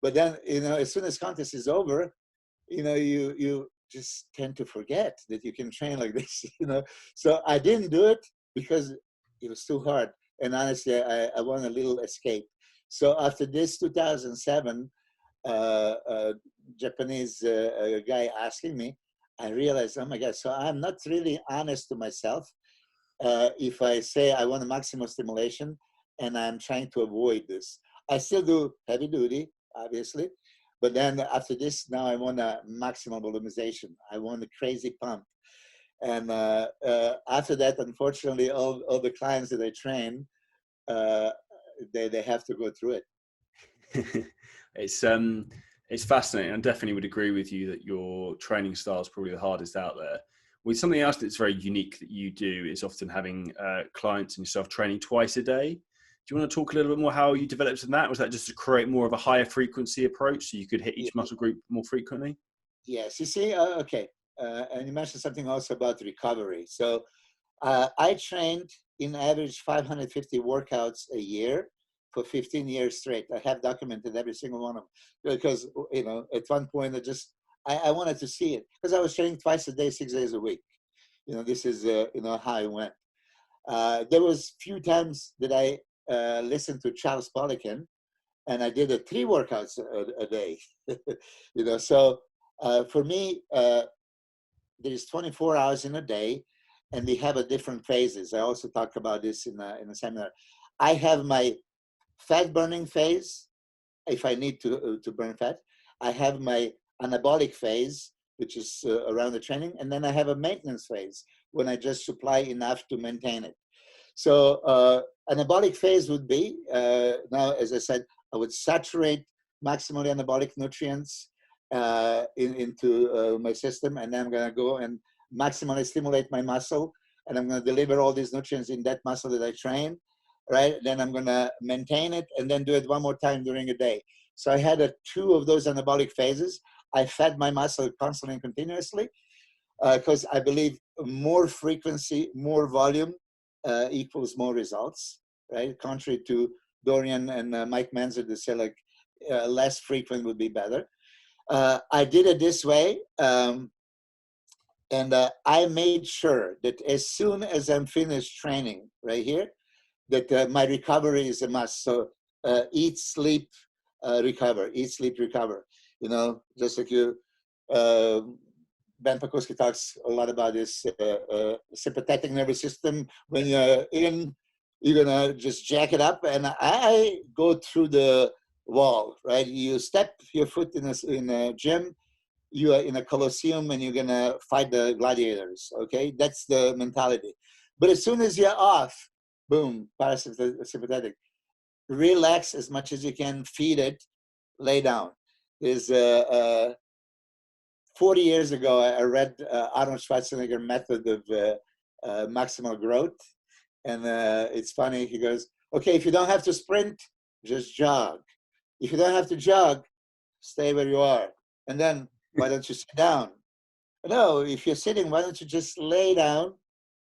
But then, you know, as soon as contest is over, you know, you just tend to forget that you can train like this, you know. So I didn't do it because it was too hard. And honestly, I want a little escape. So after this 2007 Japanese guy asking me, I realized, oh my God, so I'm not really honest to myself if I say I want a maximal stimulation and I'm trying to avoid this. I still do heavy duty, obviously, but then after this, now I want a maximal volumization. I want a crazy pump. And after that, unfortunately, all the clients that I train, they have to go through it. It's fascinating. I definitely would agree with you that your training style is probably the hardest out there. With something else that's very unique that you do is often having clients and yourself training twice a day. Do you want to talk a little bit more how you developed in that? Was that just to create more of a higher frequency approach so you could hit each muscle group more frequently? Yes, you see, okay. And you mentioned something also about recovery. So I trained in average 550 workouts a year for 15 years straight. I have documented every single one of them because, at one point I wanted to see it because I was training twice a day, 6 days a week. This is, how I went. There was few times that I listened to Charles Poliquin, and I did 3 workouts a day. So for me, there's 24 hours in a day, and they have a different phases. I also talk about this in a seminar. I have my fat burning phase, if I need to burn fat. I have my anabolic phase, which is around the training, and then I have a maintenance phase when I just supply enough to maintain it. So anabolic phase would be, now, as I said, I would saturate maximally anabolic nutrients into my system, and then I'm going to go and maximally stimulate my muscle, and I'm going to deliver all these nutrients in that muscle that I train, right? Then I'm going to maintain it and then do it one more time during a day. So I had 2 of those anabolic phases. I fed my muscle constantly and continuously because I believe more frequency, more volume equals more results, right? Contrary to Dorian and Mike Manzer, they say like less frequent would be better. I did it this way, and I made sure that as soon as I'm finished training right here, that my recovery is a must. So eat, sleep, recover. Eat, sleep, recover. Just like you, Ben Pakulski talks a lot about this sympathetic nervous system. When you're in, you're gonna just jack it up, and I go through the wall, right? You step your foot in a gym, you are in a coliseum, and you're gonna fight the gladiators. Okay, that's the mentality. But as soon as you're off, boom, parasympathetic. Relax as much as you can, feed it, lay down. There's 40 years ago, I read Arnold Schwarzenegger method of maximal growth. And it's funny, he goes, okay, if you don't have to sprint, just jog. If you don't have to jog, stay where you are. And then why don't you sit down? No, if you're sitting, why don't you just lay down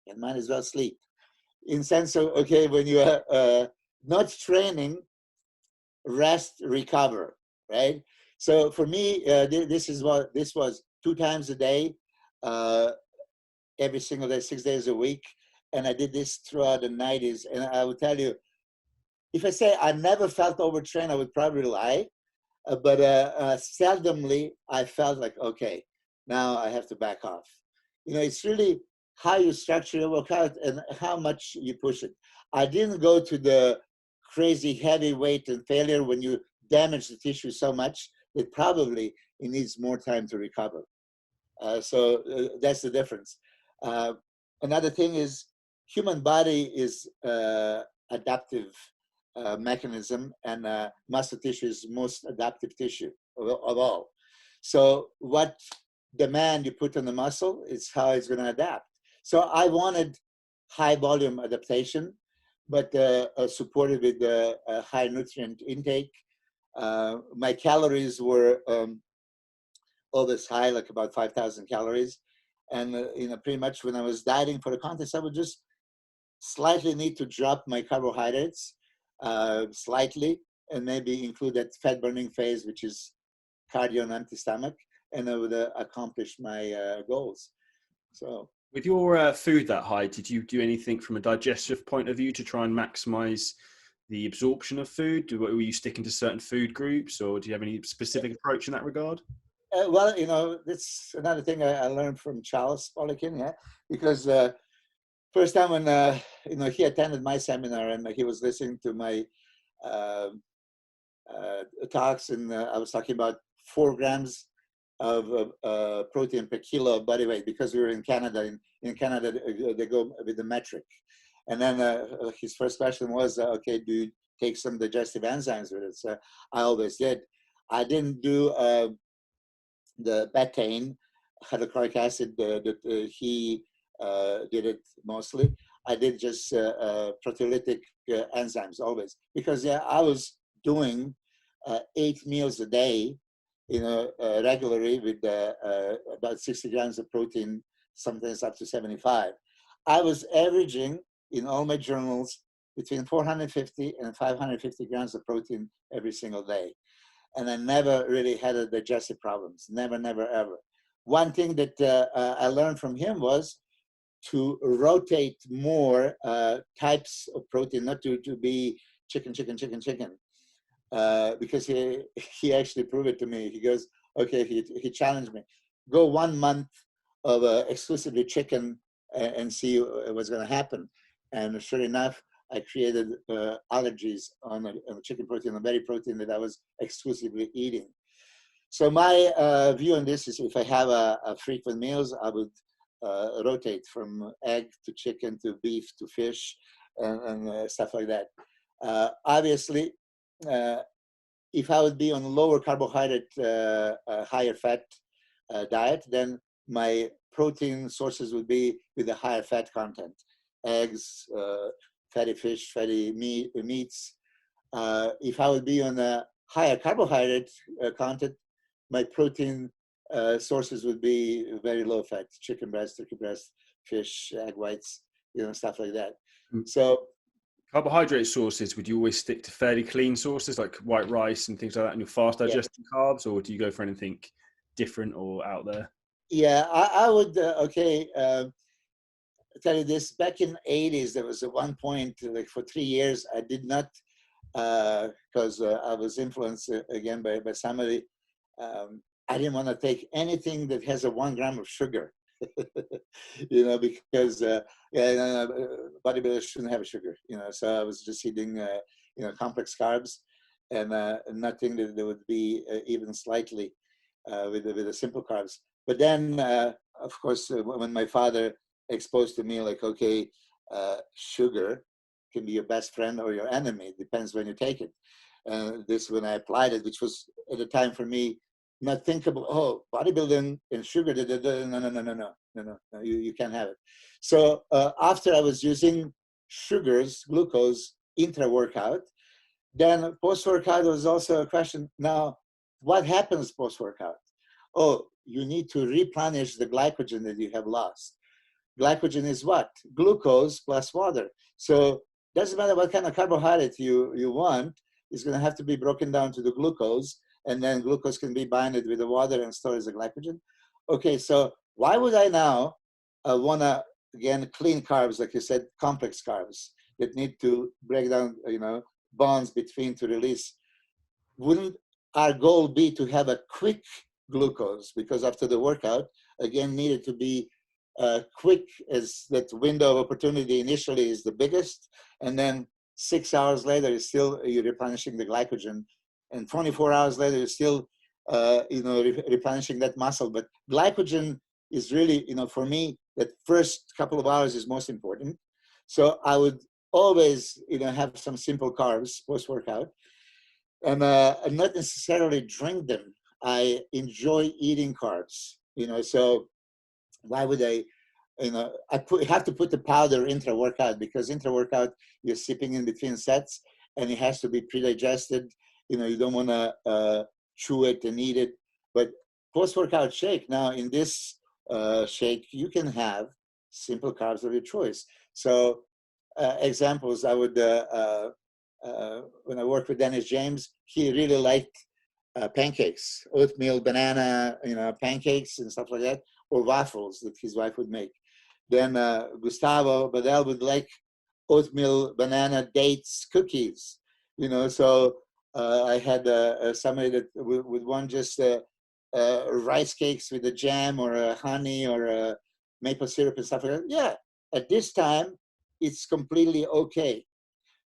and might as well sleep? In sense of, okay, when you are not training, rest, recover, right? So for me, this was 2 times a day, every single day, 6 days a week. And I did this throughout the 90s. And I will tell you, if I say I never felt overtrained, I would probably lie. But seldomly, I felt like, okay, now I have to back off. It's really how you structure your workout and how much you push it. I didn't go to the crazy heavy weight and failure when you damage the tissue so much that probably it needs more time to recover. So that's the difference. Another thing is human body is adaptive mechanism, and muscle tissue is most adaptive tissue of all. So what demand you put on the muscle is how it's going to adapt. So I wanted high volume adaptation, but supported with high nutrient intake. My calories were always high, like about 5,000 calories. And pretty much when I was dieting for the contest, I would just slightly need to drop my carbohydrates slightly, and maybe include that fat burning phase, which is cardio and empty stomach, and I would accomplish my goals. So with your food that high, did you do anything from a digestive point of view to try and maximize the absorption of food? Were you sticking to certain food groups, or do you have any specific approach in that regard? Well, that's another thing I learned from Charles Poliquin, yeah, because first time when he attended my seminar and he was listening to my talks, and I was talking about 4 grams of protein per kilo of body weight, because we were in Canada. In Canada, they go with the metric. And then his first question was, okay, do you take some digestive enzymes with it? So I always did. I didn't do the betaine, hydrochloric acid, that he did it mostly. I did just proteolytic enzymes always, because I was doing 8 meals a day, regularly, with about 60 grams of protein, sometimes up to 75. I was averaging in all my journals between 450 and 550 grams of protein every single day. And I never really had a digestive problems. Never, never, ever. One thing that I learned from him was to rotate more types of protein, not to be chicken, chicken, chicken, chicken. Because he actually proved it to me. He goes, okay, he challenged me. Go 1 month of exclusively chicken and see what's going to happen. And sure enough, I created allergies on the chicken protein, the berry protein that I was exclusively eating. So my view on this is if I have a frequent meals, I would rotate from egg to chicken to beef to fish and stuff like that. Obviously, if I would be on lower carbohydrate, higher fat diet, then my protein sources would be with a higher fat content. Eggs, fatty fish, fatty meats. If I would be on a higher carbohydrate content, my protein sources would be very low fat, chicken breast, turkey breast, fish, egg whites, stuff like that. So carbohydrate sources, would you always stick to fairly clean sources like white rice and things like that, and your fast digesting carbs, or do you go for anything different or out there? Yeah, I would, tell you this, back in the 80s, there was at one point, like for 3 years, I did not, because I was influenced again by somebody, I didn't want to take anything that has a 1 gram of sugar, because bodybuilders shouldn't have sugar, so I was just eating, complex carbs and nothing that would be even slightly with the simple carbs. But then, of course, when my father exposed to me, like, okay, sugar can be your best friend or your enemy. It depends when you take it. This when I applied it, which was at the time for me not thinkable. Oh, bodybuilding and sugar, no, you can't have it. So after I was using sugars, glucose, intra-workout, then post-workout was also a question. Now, what happens post-workout? Oh, you need to replenish the glycogen that you have lost. Glycogen is what? Glucose plus water. So doesn't matter what kind of carbohydrate you want, it's going to have to be broken down to the glucose, and then glucose can be binded with the water and stored as a glycogen. Okay, so why would I now want to, again, clean carbs, like you said, complex carbs that need to break down, bonds between to release? Wouldn't our goal be to have a quick glucose? Because after the workout, again, needed to be quick, as that window of opportunity initially is the biggest, and then 6 hours later is still you're replenishing the glycogen, and 24 hours later you're still replenishing that muscle. But glycogen is really, for me, that first couple of hours is most important. So I would always have some simple carbs post-workout, and not necessarily drink them. I enjoy eating carbs, so why would I have to put the powder intra-workout, because intra-workout you're sipping in between sets and it has to be pre-digested. You don't want to chew it and eat it. But post-workout shake, now in this shake, you can have simple carbs of your choice. So examples, I would, when I worked with Dennis James, he really liked pancakes, oatmeal, banana, pancakes and stuff like that, or waffles that his wife would make. Then Gustavo Badel would like oatmeal, banana, dates, cookies. So I had somebody that would want just rice cakes with a jam or a honey or a maple syrup and stuff like that. Yeah, at this time, it's completely okay.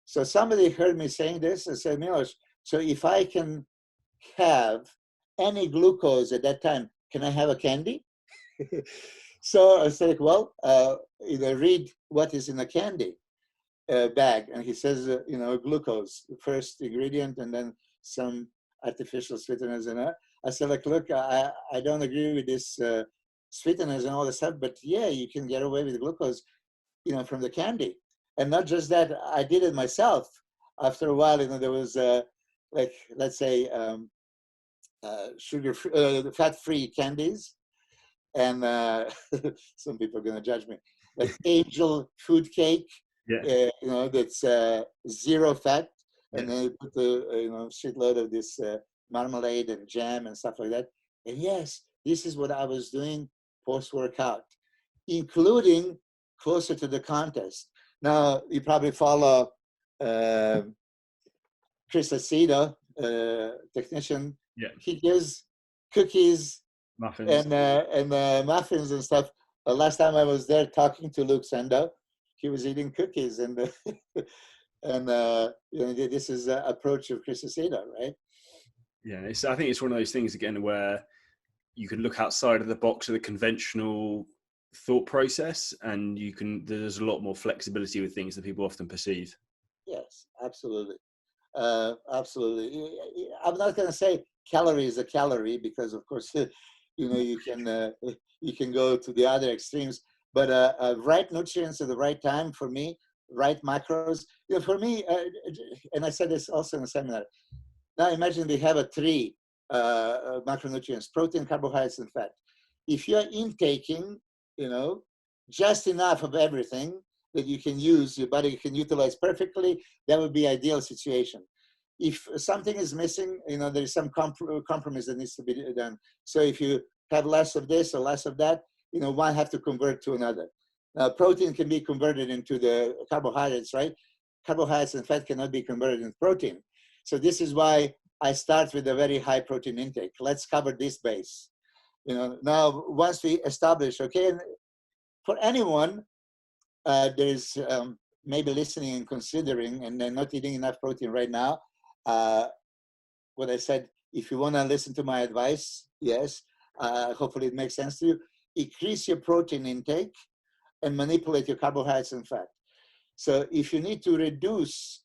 So somebody heard me saying this and said, Milos, so if I can have any glucose at that time, can I have a candy? So I said, well, read what is in a candy bag. And he says, glucose, the first ingredient, and then some artificial sweeteners. And I said, like, look, I don't agree with this sweeteners and all this stuff, but yeah, you can get away with glucose, from the candy. And not just that, I did it myself. After a while, there was like, let's say, fat-free candies. And some people are going to judge me, like angel food cake Yeah. that's zero fat, and Yeah. then you put the shitload of this marmalade and jam and stuff like that. And yes, this is what I was doing post-workout, including closer to the contest. Now you probably follow Chris Aceto, technician. Yeah. He gives cookies Muffins. and muffins and stuff. Last time I was there talking to Luke Sendo, he was eating cookies and and this is the approach of Chris Aceto, right? Yeah, I think it's one of those things again where you can look outside of the box of the conventional thought process, and there's a lot more flexibility with things that people often perceive. Yes, absolutely. Absolutely. I'm not going to say calorie is a calorie because, of course, you can go to the other extremes. But right nutrients at the right time for me, right macros. For me, and I said this also in the seminar. Now imagine they have a three macronutrients: protein, carbohydrates, and fat. If you're intaking, just enough of everything that you can use, your body can utilize perfectly, that would be ideal situation. If something is missing, there is some compromise that needs to be done. So if you have less of this or less of that, one have to convert to another. Now, protein can be converted into the carbohydrates, right? Carbohydrates and fat cannot be converted into protein. So this is why I start with a very high protein intake. Let's cover this base. Now, once we establish, okay, and for anyone, there's maybe listening and considering and then not eating enough protein right now. What I said, if you want to listen to my advice, yes, hopefully it makes sense to you. Increase your protein intake and manipulate your carbohydrates and fat. So if you need to reduce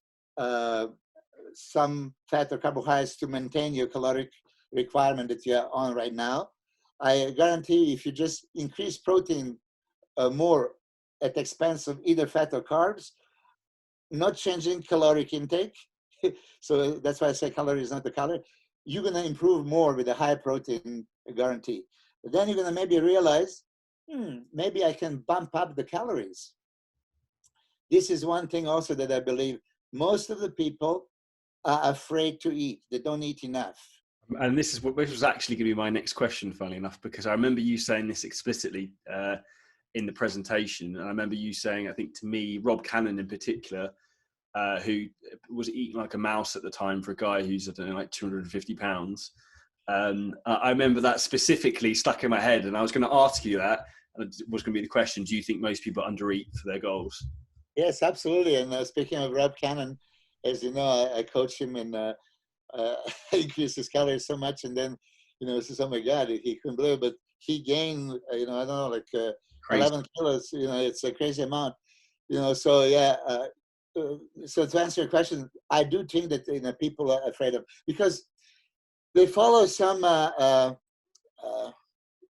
some fat or carbohydrates to maintain your caloric requirement that you're on right now, I guarantee if you just increase protein more at the expense of either fat or carbs, not changing caloric intake. So that's why I say calorie is not the calorie. You're going to improve more with a high protein guarantee. But then you're going to maybe realize, maybe I can bump up the calories. This is one thing also that I believe most of the people are afraid to eat. They don't eat enough. And this was actually going to be my next question, funnily enough, because I remember you saying this explicitly in the presentation. And I remember you saying, I think to me, Rob Cannon in particular, who was eating like a mouse at the time for a guy who's, I don't know, like 250 pounds. I remember that specifically stuck in my head, and I was going to ask you that. And it was going to be the question, do you think most people undereat for their goals? Yes, absolutely. And speaking of Rob Cannon, as you know, I coach him and increase his calories so much. And then, he says, oh my God, he couldn't believe it. But he gained, I don't know, like 11 kilos. It's a crazy amount. So yeah. So to answer your question, I do think that people are afraid of, because they follow some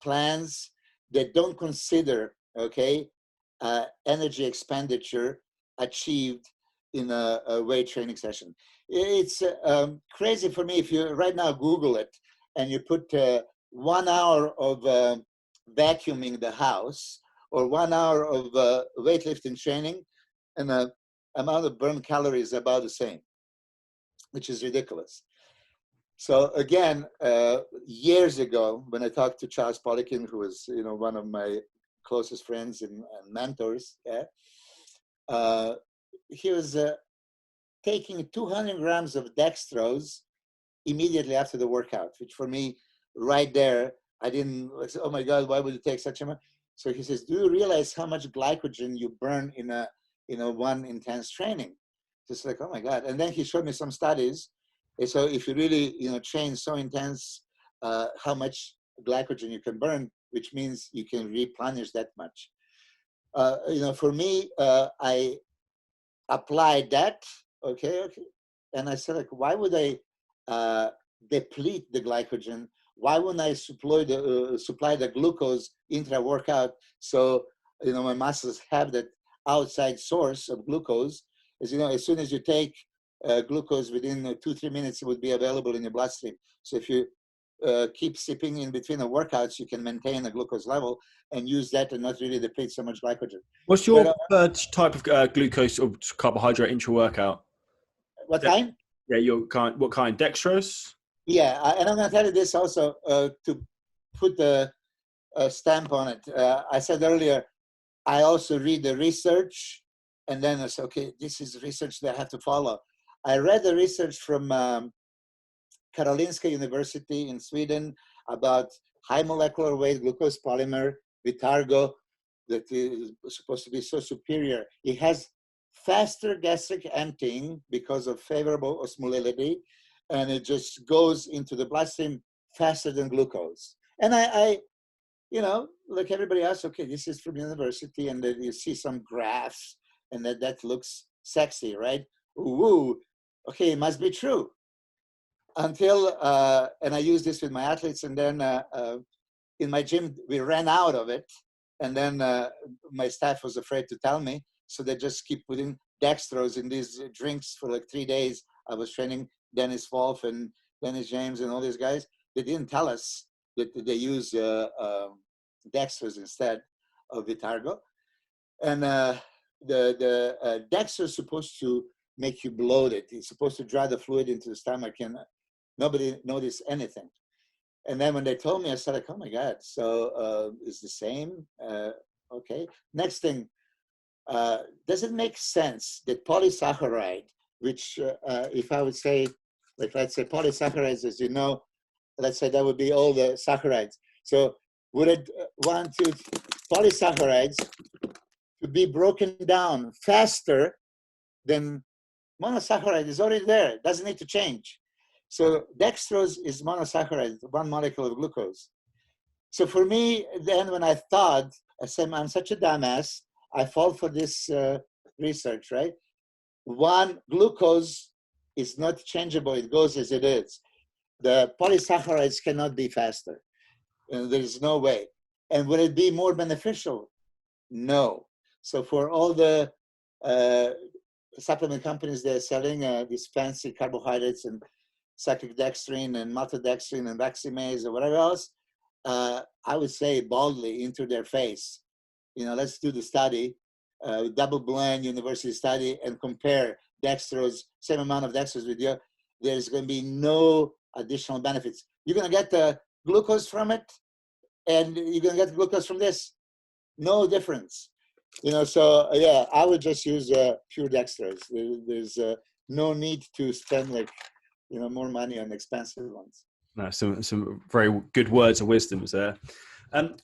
plans that don't consider, okay, energy expenditure achieved in a weight training session. It's crazy for me if you right now Google it and you put 1 hour of vacuuming the house or 1 hour of weightlifting training, and the amount of burned calories is about the same, which is ridiculous. So again, years ago, when I talked to Charles Poliquin, who was one of my closest friends and mentors, he was taking 200 grams of dextrose immediately after the workout, which for me, right there, I didn't say, oh my God, why would you take such a much? So he says, do you realize how much glycogen you burn in a one intense training? Just like, oh my God. And then he showed me some studies. And so if you really, train so intense, how much glycogen you can burn, which means you can replenish that much. For me, I applied that, okay. And I said, like, why would I deplete the glycogen? Why wouldn't I supply the glucose intra-workout so, my muscles have that outside source of glucose? As you know, as soon as you take glucose, within 2-3 minutes, it would be available in your bloodstream. So if you keep sipping in between the workouts, you can maintain the glucose level and use that and not really deplete so much glycogen. What's But your type of glucose or carbohydrate intra-workout? what kind? Yeah, your kind. What kind? Dextrose? Yeah, and I'm going to tell you this also to put the stamp on it. I said earlier, I also read the research, and then I said, okay, this is research that I have to follow. I read the research from Karolinska University in Sweden about high molecular weight glucose polymer, Vitargo, that is supposed to be so superior. It has faster gastric emptying because of favorable osmolality, and it just goes into the bloodstream faster than glucose. And I you know, like everybody else, okay, this is from university, and then you see some graphs, and that looks sexy, right? Ooh, okay, it must be true. Until, and I use this with my athletes, and then in my gym, we ran out of it, and then my staff was afraid to tell me, so they just keep putting dextrose in these drinks for like 3 days. I was training Dennis Wolf and Dennis James and all these guys. They didn't tell us that they use dextrose instead of Vitargo. And the dextrose is supposed to make you bloated. It's supposed to draw the fluid into the stomach, and nobody noticed anything. And then when they told me, I said, like, oh my God, so it's the same? Okay. Next thing, does it make sense that polysaccharide, which if I would say, like, let's say polysaccharides, as you know, let's say that would be all the saccharides. So would it want to polysaccharides to be broken down faster than monosaccharide is already there, it doesn't need to change. So dextrose is monosaccharide, one molecule of glucose. So for me, then when I thought, I said, I'm such a dumbass, I fall for this research, right? One, glucose is not changeable, it goes as it is. The polysaccharides cannot be faster. And there is no way. And would it be more beneficial? No. So for all the supplement companies, they're selling these fancy carbohydrates and cyclic dextrin and maltodextrin and Maximal or whatever else, I would say boldly into their face, you know, let's do the study, double blind university study, and compare dextrose, same amount of dextrose with you. There's going to be no additional benefits. You're going to get the glucose from it, and you're going to get glucose from this. No difference. You know, so yeah, I would just use pure dextrose. There's no need to spend like, you know, more money on expensive ones. No, some very good words of wisdom there.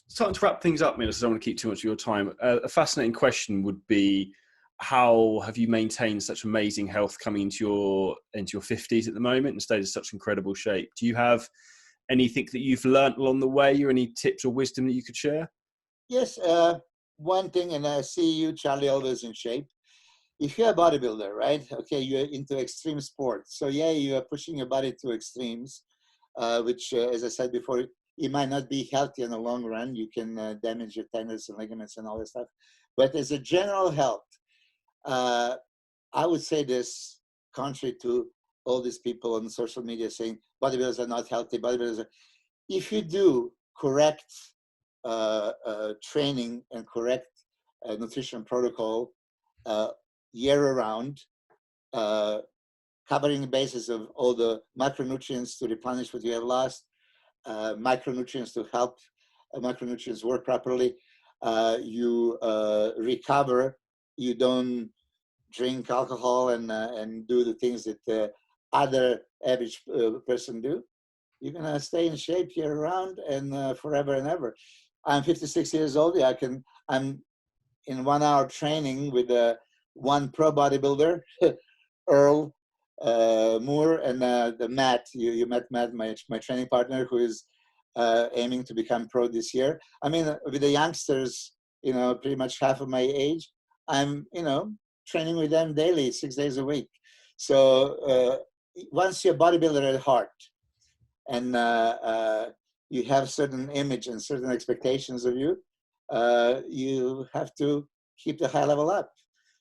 Starting to wrap things up, Milos, I don't want to keep too much of your time. A fascinating question would be, how have you maintained such amazing health coming into your 50s at the moment and stayed in such incredible shape? Do you have anything that you've learned along the way, or any tips or wisdom that you could share? Yes, one thing, and I see you, Charlie, always in shape. If you're a bodybuilder, right? Okay, you're into extreme sports. So yeah, you are pushing your body to extremes, which, as I said before, it might not be healthy in the long run. You can damage your tendons and ligaments and all this stuff. But as a general health, I would say this, contrary to all these people on social media saying bodybuilders are not healthy, bodybuilders are, if you do correct training and correct nutrition protocol year round, covering the basis of all the macronutrients to replenish what you have lost, micronutrients to help macronutrients work properly, you recover, you don't drink alcohol and do the things that other average person do, you're gonna stay in shape year round and forever and ever. I'm 56 years old. Yeah, I'm in 1 hour training with one pro bodybuilder, Earl Moore, and the Matt. You met Matt, my training partner, who is aiming to become pro this year. I mean, with the youngsters, you know, pretty much half of my age, I'm, you know, training with them daily, 6 days a week. So once you're a bodybuilder at heart, and you have certain image and certain expectations of you, you have to keep the high level up.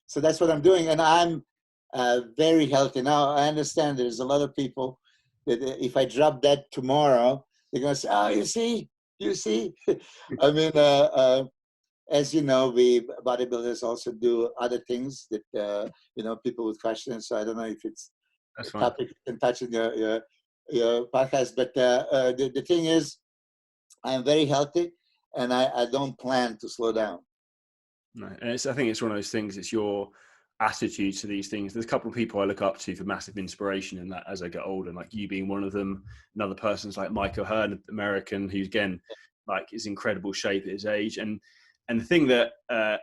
So that's what I'm doing, and I'm very healthy now. I understand there's a lot of people that if I drop dead tomorrow, they're going to say, oh, you see. I mean, as you know, we bodybuilders also do other things that, you know, people would question. So I don't know if it's That's a fine. topic you can touch in your podcast. But the thing is, I'm very healthy and I don't plan to slow down. No, and I think it's one of those things. It's your attitude to these things. There's a couple of people I look up to for massive inspiration in that as I get older, like you being one of them. Another person's like Michael Hearn, American, who again, like is incredible shape at his age. And the thing that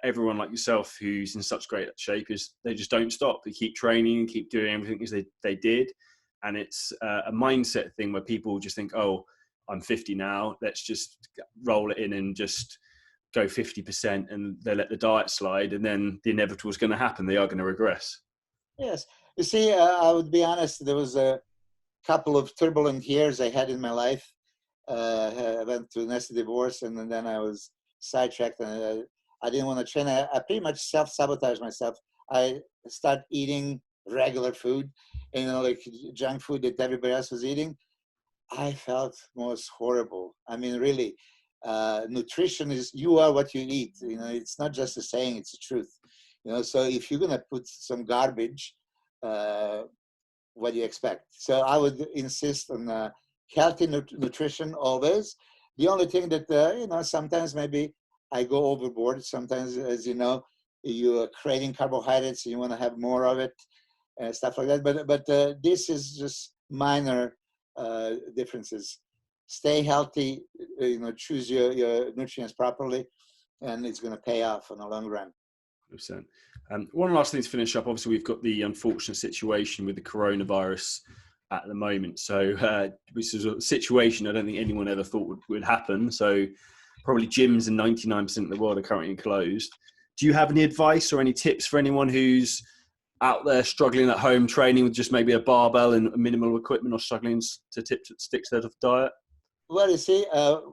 everyone like yourself who's in such great shape is they just don't stop. They keep training, keep doing everything as they did. And it's a mindset thing where people just think, oh, I'm 50 now. Let's just roll it in and just go 50% and they let the diet slide, and then the inevitable is going to happen. They are going to regress. Yes. You see, I would be honest, there was a couple of turbulent years I had in my life. I went to a nasty divorce, and then I was sidetracked, and I didn't want to train. I pretty much self-sabotaged myself. I started eating regular food, and, you know, like junk food that everybody else was eating. I felt most horrible. I mean, really, nutrition is, you are what you eat. You know, it's not just a saying, it's the truth. You know, so if you're gonna put some garbage, what do you expect? So I would insist on healthy nutrition always. The only thing that, you know, sometimes maybe I go overboard. Sometimes, as you know, you're craving carbohydrates and you want to have more of it and stuff like that. But this is just minor differences. Stay healthy, you know, choose your nutrients properly, and it's going to pay off in the long run. 100%. One last thing to finish up. Obviously, we've got the unfortunate situation with the coronavirus at the moment. So this is a situation I don't think anyone ever thought would happen. So probably gyms in 99% of the world are currently closed. Do you have any advice or any tips for anyone who's out there struggling at home training with just maybe a barbell and minimal equipment, or struggling to stick to their diet? Well, you see,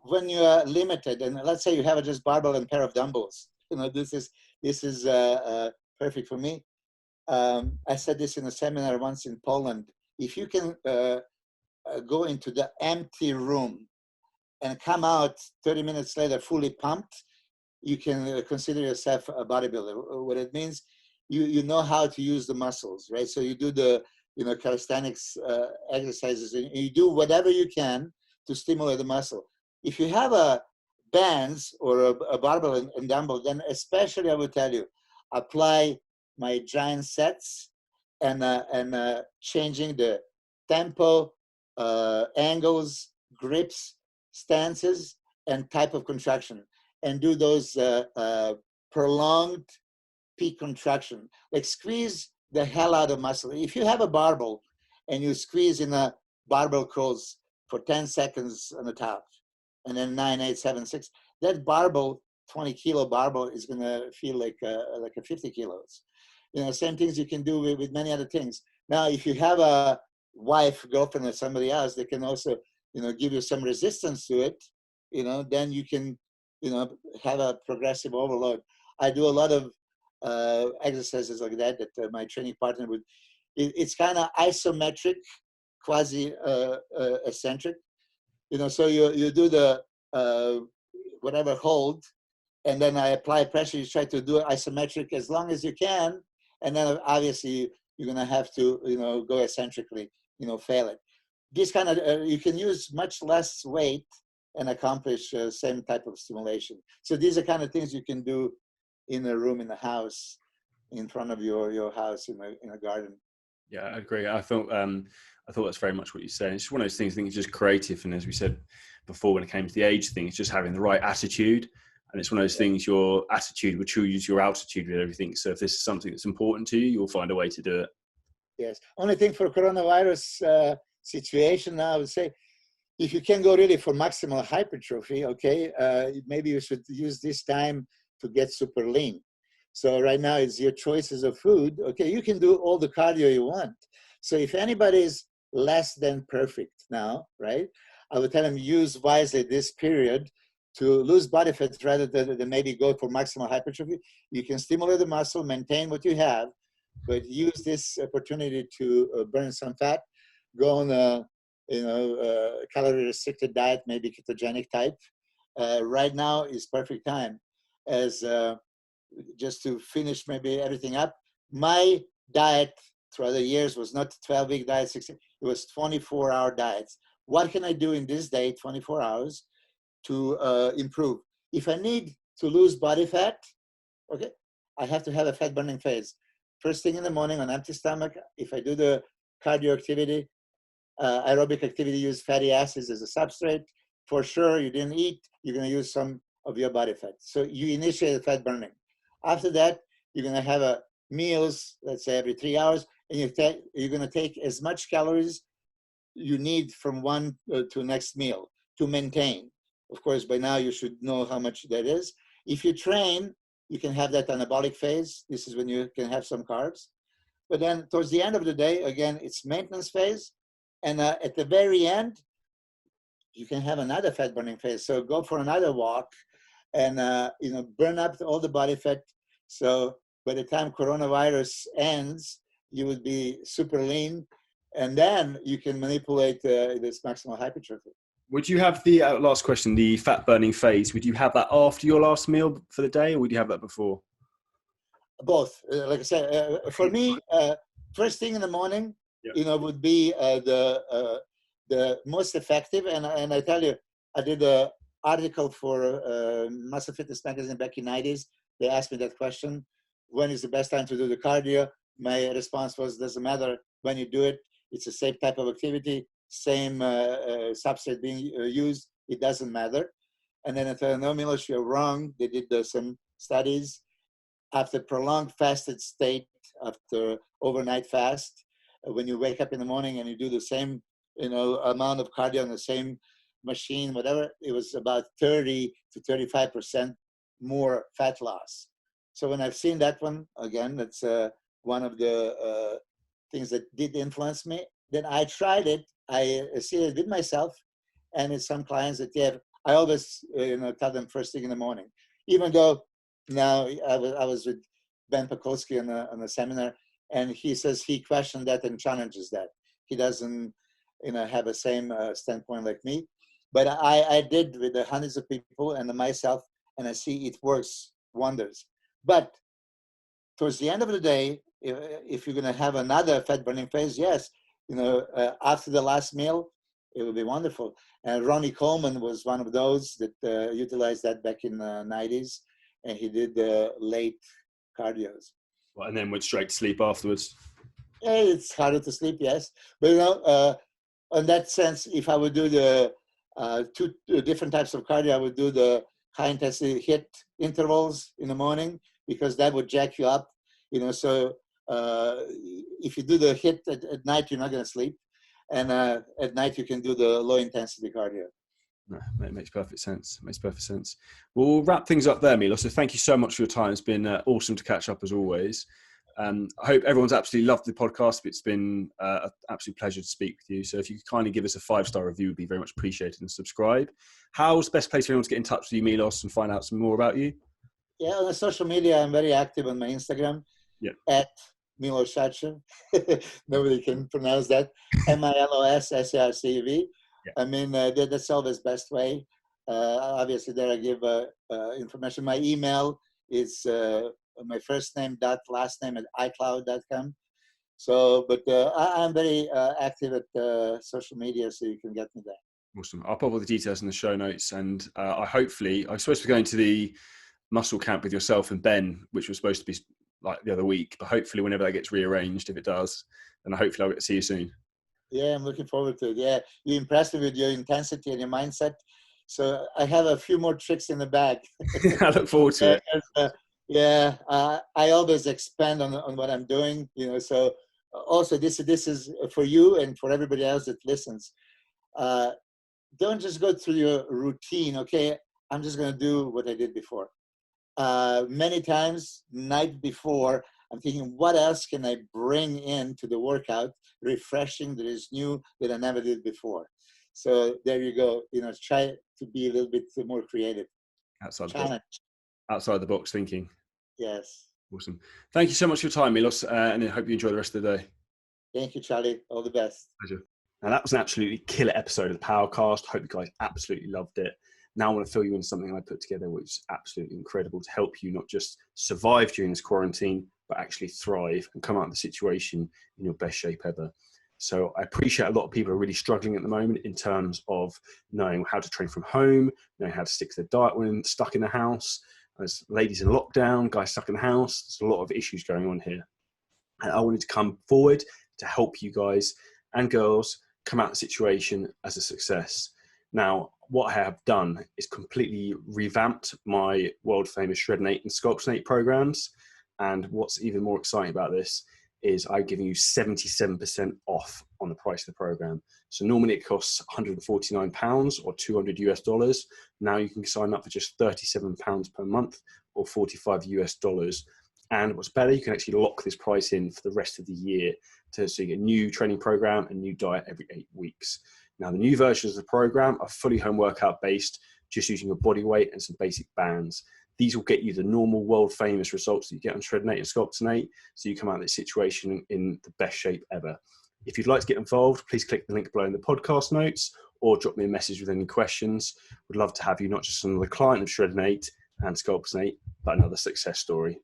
when you are limited, and let's say you have just barbell and pair of dumbbells, you know, this is perfect for me. I said this in a seminar once in Poland. If you can go into the empty room and come out 30 minutes later fully pumped, you can consider yourself a bodybuilder. What it means, you know how to use the muscles, right? So you do the, you know, calisthenics exercises, and you do whatever you can to stimulate the muscle. If you have a bands or a barbell and dumbbell, then especially I would tell you, apply my giant sets and changing the tempo, angles, grips, stances, and type of contraction, and do those prolonged peak contraction. Like squeeze the hell out of muscle. If you have a barbell and you squeeze in a barbell curls for 10 seconds on the top, and then 9, 8, 7, 6, that barbell, 20-kilo barbell, is going to feel like a 50 kilos. You know, same things you can do with many other things. Now, if you have a wife, girlfriend, or somebody else, they can also, you know, give you some resistance to it. You know, then you can, you know, have a progressive overload. I do a lot of exercises like that my training partner would. It's kind of isometric, quasi eccentric. You know, so you do the whatever hold, and then I apply pressure. You try to do it isometric as long as you can, and then obviously you're gonna have to, you know, go eccentrically, you know, fail it. This kind of you can use much less weight and accomplish same type of stimulation. So these are kind of things you can do in a room in a house, in front of your house in a garden. Yeah, I agree. I thought that's very much what you said. It's just one of those things. I think it's just creative, and as we said before, when it came to the age thing, it's just having the right attitude. And it's one of those things. Your attitude will choose your altitude with everything. So if this is something that's important to you, you'll find a way to do it. Yes. Only thing for coronavirus situation now, I would say, if you can go really for maximal hypertrophy, okay, maybe you should use this time to get super lean. So right now it's your choices of food. Okay, you can do all the cardio you want. So if anybody is less than perfect now, right, I would tell them use wisely this period to lose body fat rather than maybe go for maximal hypertrophy. You can stimulate the muscle, maintain what you have, but use this opportunity to burn some fat, go on calorie restricted diet, maybe ketogenic type. Right now is perfect time as just to finish maybe everything up. My diet throughout the years was not 12-week diet, 16, it was 24-hour diets. What can I do in this day, 24 hours, to improve? If I need to lose body fat, okay, I have to have a fat burning phase. First thing in the morning on empty stomach, if I do the cardio activity, aerobic activity, use fatty acids as a substrate. For sure, you didn't eat, you're going to use some of your body fat. So you initiate fat burning. After that, you're going to have a meals, let's say every 3 hours, and you're going to take as much calories you need from one to next meal to maintain. Of course, by now you should know how much that is. If you train, you can have that anabolic phase. This is when you can have some carbs. But then towards the end of the day, again, it's maintenance phase. And at the very end, you can have another fat burning phase. So go for another walk and burn up all the body fat. So by the time coronavirus ends, you would be super lean. And then you can manipulate this maximal hypertrophy. Would you have the last question, the fat burning phase? Would you have that after your last meal for the day, or would you have that before? Both. Like I said, for me, first thing in the morning, would be the most effective. And I tell you, I did an article for Muscle Fitness magazine back in the 90s. They asked me that question: when is the best time to do the cardio? My response was, doesn't matter when you do it. It's the same type of activity, same substrate being used. It doesn't matter. And then I thought, no, Milos, you're wrong. They did some studies. After prolonged fasted state, after overnight fast, when you wake up in the morning and you do the same, amount of cardio on the same machine, whatever, it was about 30 to 35% more fat loss. So when I've seen that one, again, that's one of the things that did influence me. Then I tried it. I see it with myself, and in some clients that I always tell them first thing in the morning, even though now I was with Ben Pakulski on a seminar, and he says he questioned that and challenges that. He doesn't have the same standpoint like me, but I did with the hundreds of people and myself, and I see it works wonders. But towards the end of the day, if you're going to have another fat burning phase, yes, after the last meal, it would be wonderful. And Ronnie Coleman was one of those that utilized that back in the 90s, and he did the late cardios. Well, and then went straight to sleep afterwards. Yeah, it's harder to sleep, yes. But in that sense, if I would do the two different types of cardio, I would do the high intensity HIIT intervals in the morning, because that would jack you up. So if you do the HIIT at night, you're not going to sleep. And at night, you can do the low intensity cardio. No, it makes perfect sense. We'll wrap things up there, Milos. So thank you so much for your time. It's been awesome to catch up as always. I hope everyone's absolutely loved the podcast. It's been an absolute pleasure to speak with you. So if you could kindly give us a 5-star review, would be very much appreciated, and subscribe. How's the best place for anyone to get in touch with you, Milos, and find out some more about you? Yeah, on the social media, I'm very active on my Instagram at Milos Sarcev. Nobody can pronounce that. Milos Sarcev. I mean, that's always best way. Obviously, there I give information. My email is my first name dot last name at iCloud.com. So, but I'm very active at social media, so you can get me there. Awesome. I'll pop all the details in the show notes, and I'm supposed to be going to the muscle camp with yourself and Ben, which was supposed to be like the other week, but hopefully whenever that gets rearranged, if it does, then hopefully I'll get to see you soon. Yeah, I'm looking forward to it. Yeah, you impressed me with your intensity and your mindset. So I have a few more tricks in the bag. I look forward to it. I always expand on what I'm doing. So also this is for you and for everybody else that listens. Don't just go through your routine. Okay, I'm just going to do what I did before. Many times, night before, I'm thinking, what else can I bring into the workout, refreshing, that is new, that I never did before. So there you go. Try to be a little bit more creative. Outside the box thinking. Yes. Awesome. Thank you so much for your time, Milos, and I hope you enjoy the rest of the day. Thank you, Charlie. All the best. Pleasure. Now, that was an absolutely killer episode of the Powercast. Hope you guys absolutely loved it. Now I want to fill you in something I put together, which is absolutely incredible to help you not just survive during this quarantine, but actually thrive and come out of the situation in your best shape ever. So I appreciate a lot of people are really struggling at the moment in terms of knowing how to train from home, knowing how to stick to their diet when stuck in the house. There's ladies in lockdown, guys stuck in the house. There's a lot of issues going on here. And I wanted to come forward to help you guys and girls come out of the situation as a success. Now, what I have done is completely revamped my world famous Shred-N-8 and Sculpt-N-8 programs. And what's even more exciting about this is I'm giving you 77% off on the price of the program. So normally it costs £149 or $200 US. Now you can sign up for just £37 per month or $45 US. And what's better, you can actually lock this price in for the rest of the year so you get a new training program and new diet every 8 weeks. Now, the new versions of the program are fully home workout based, just using your body weight and some basic bands. These will get you the normal world famous results that you get on Shred-N-8 and Sculpt-N-8, so you come out of this situation in the best shape ever. If you'd like to get involved, please click the link below in the podcast notes or drop me a message with any questions. We'd love to have you not just another client of Shred-N-8 and Sculpt-N-8, but another success story.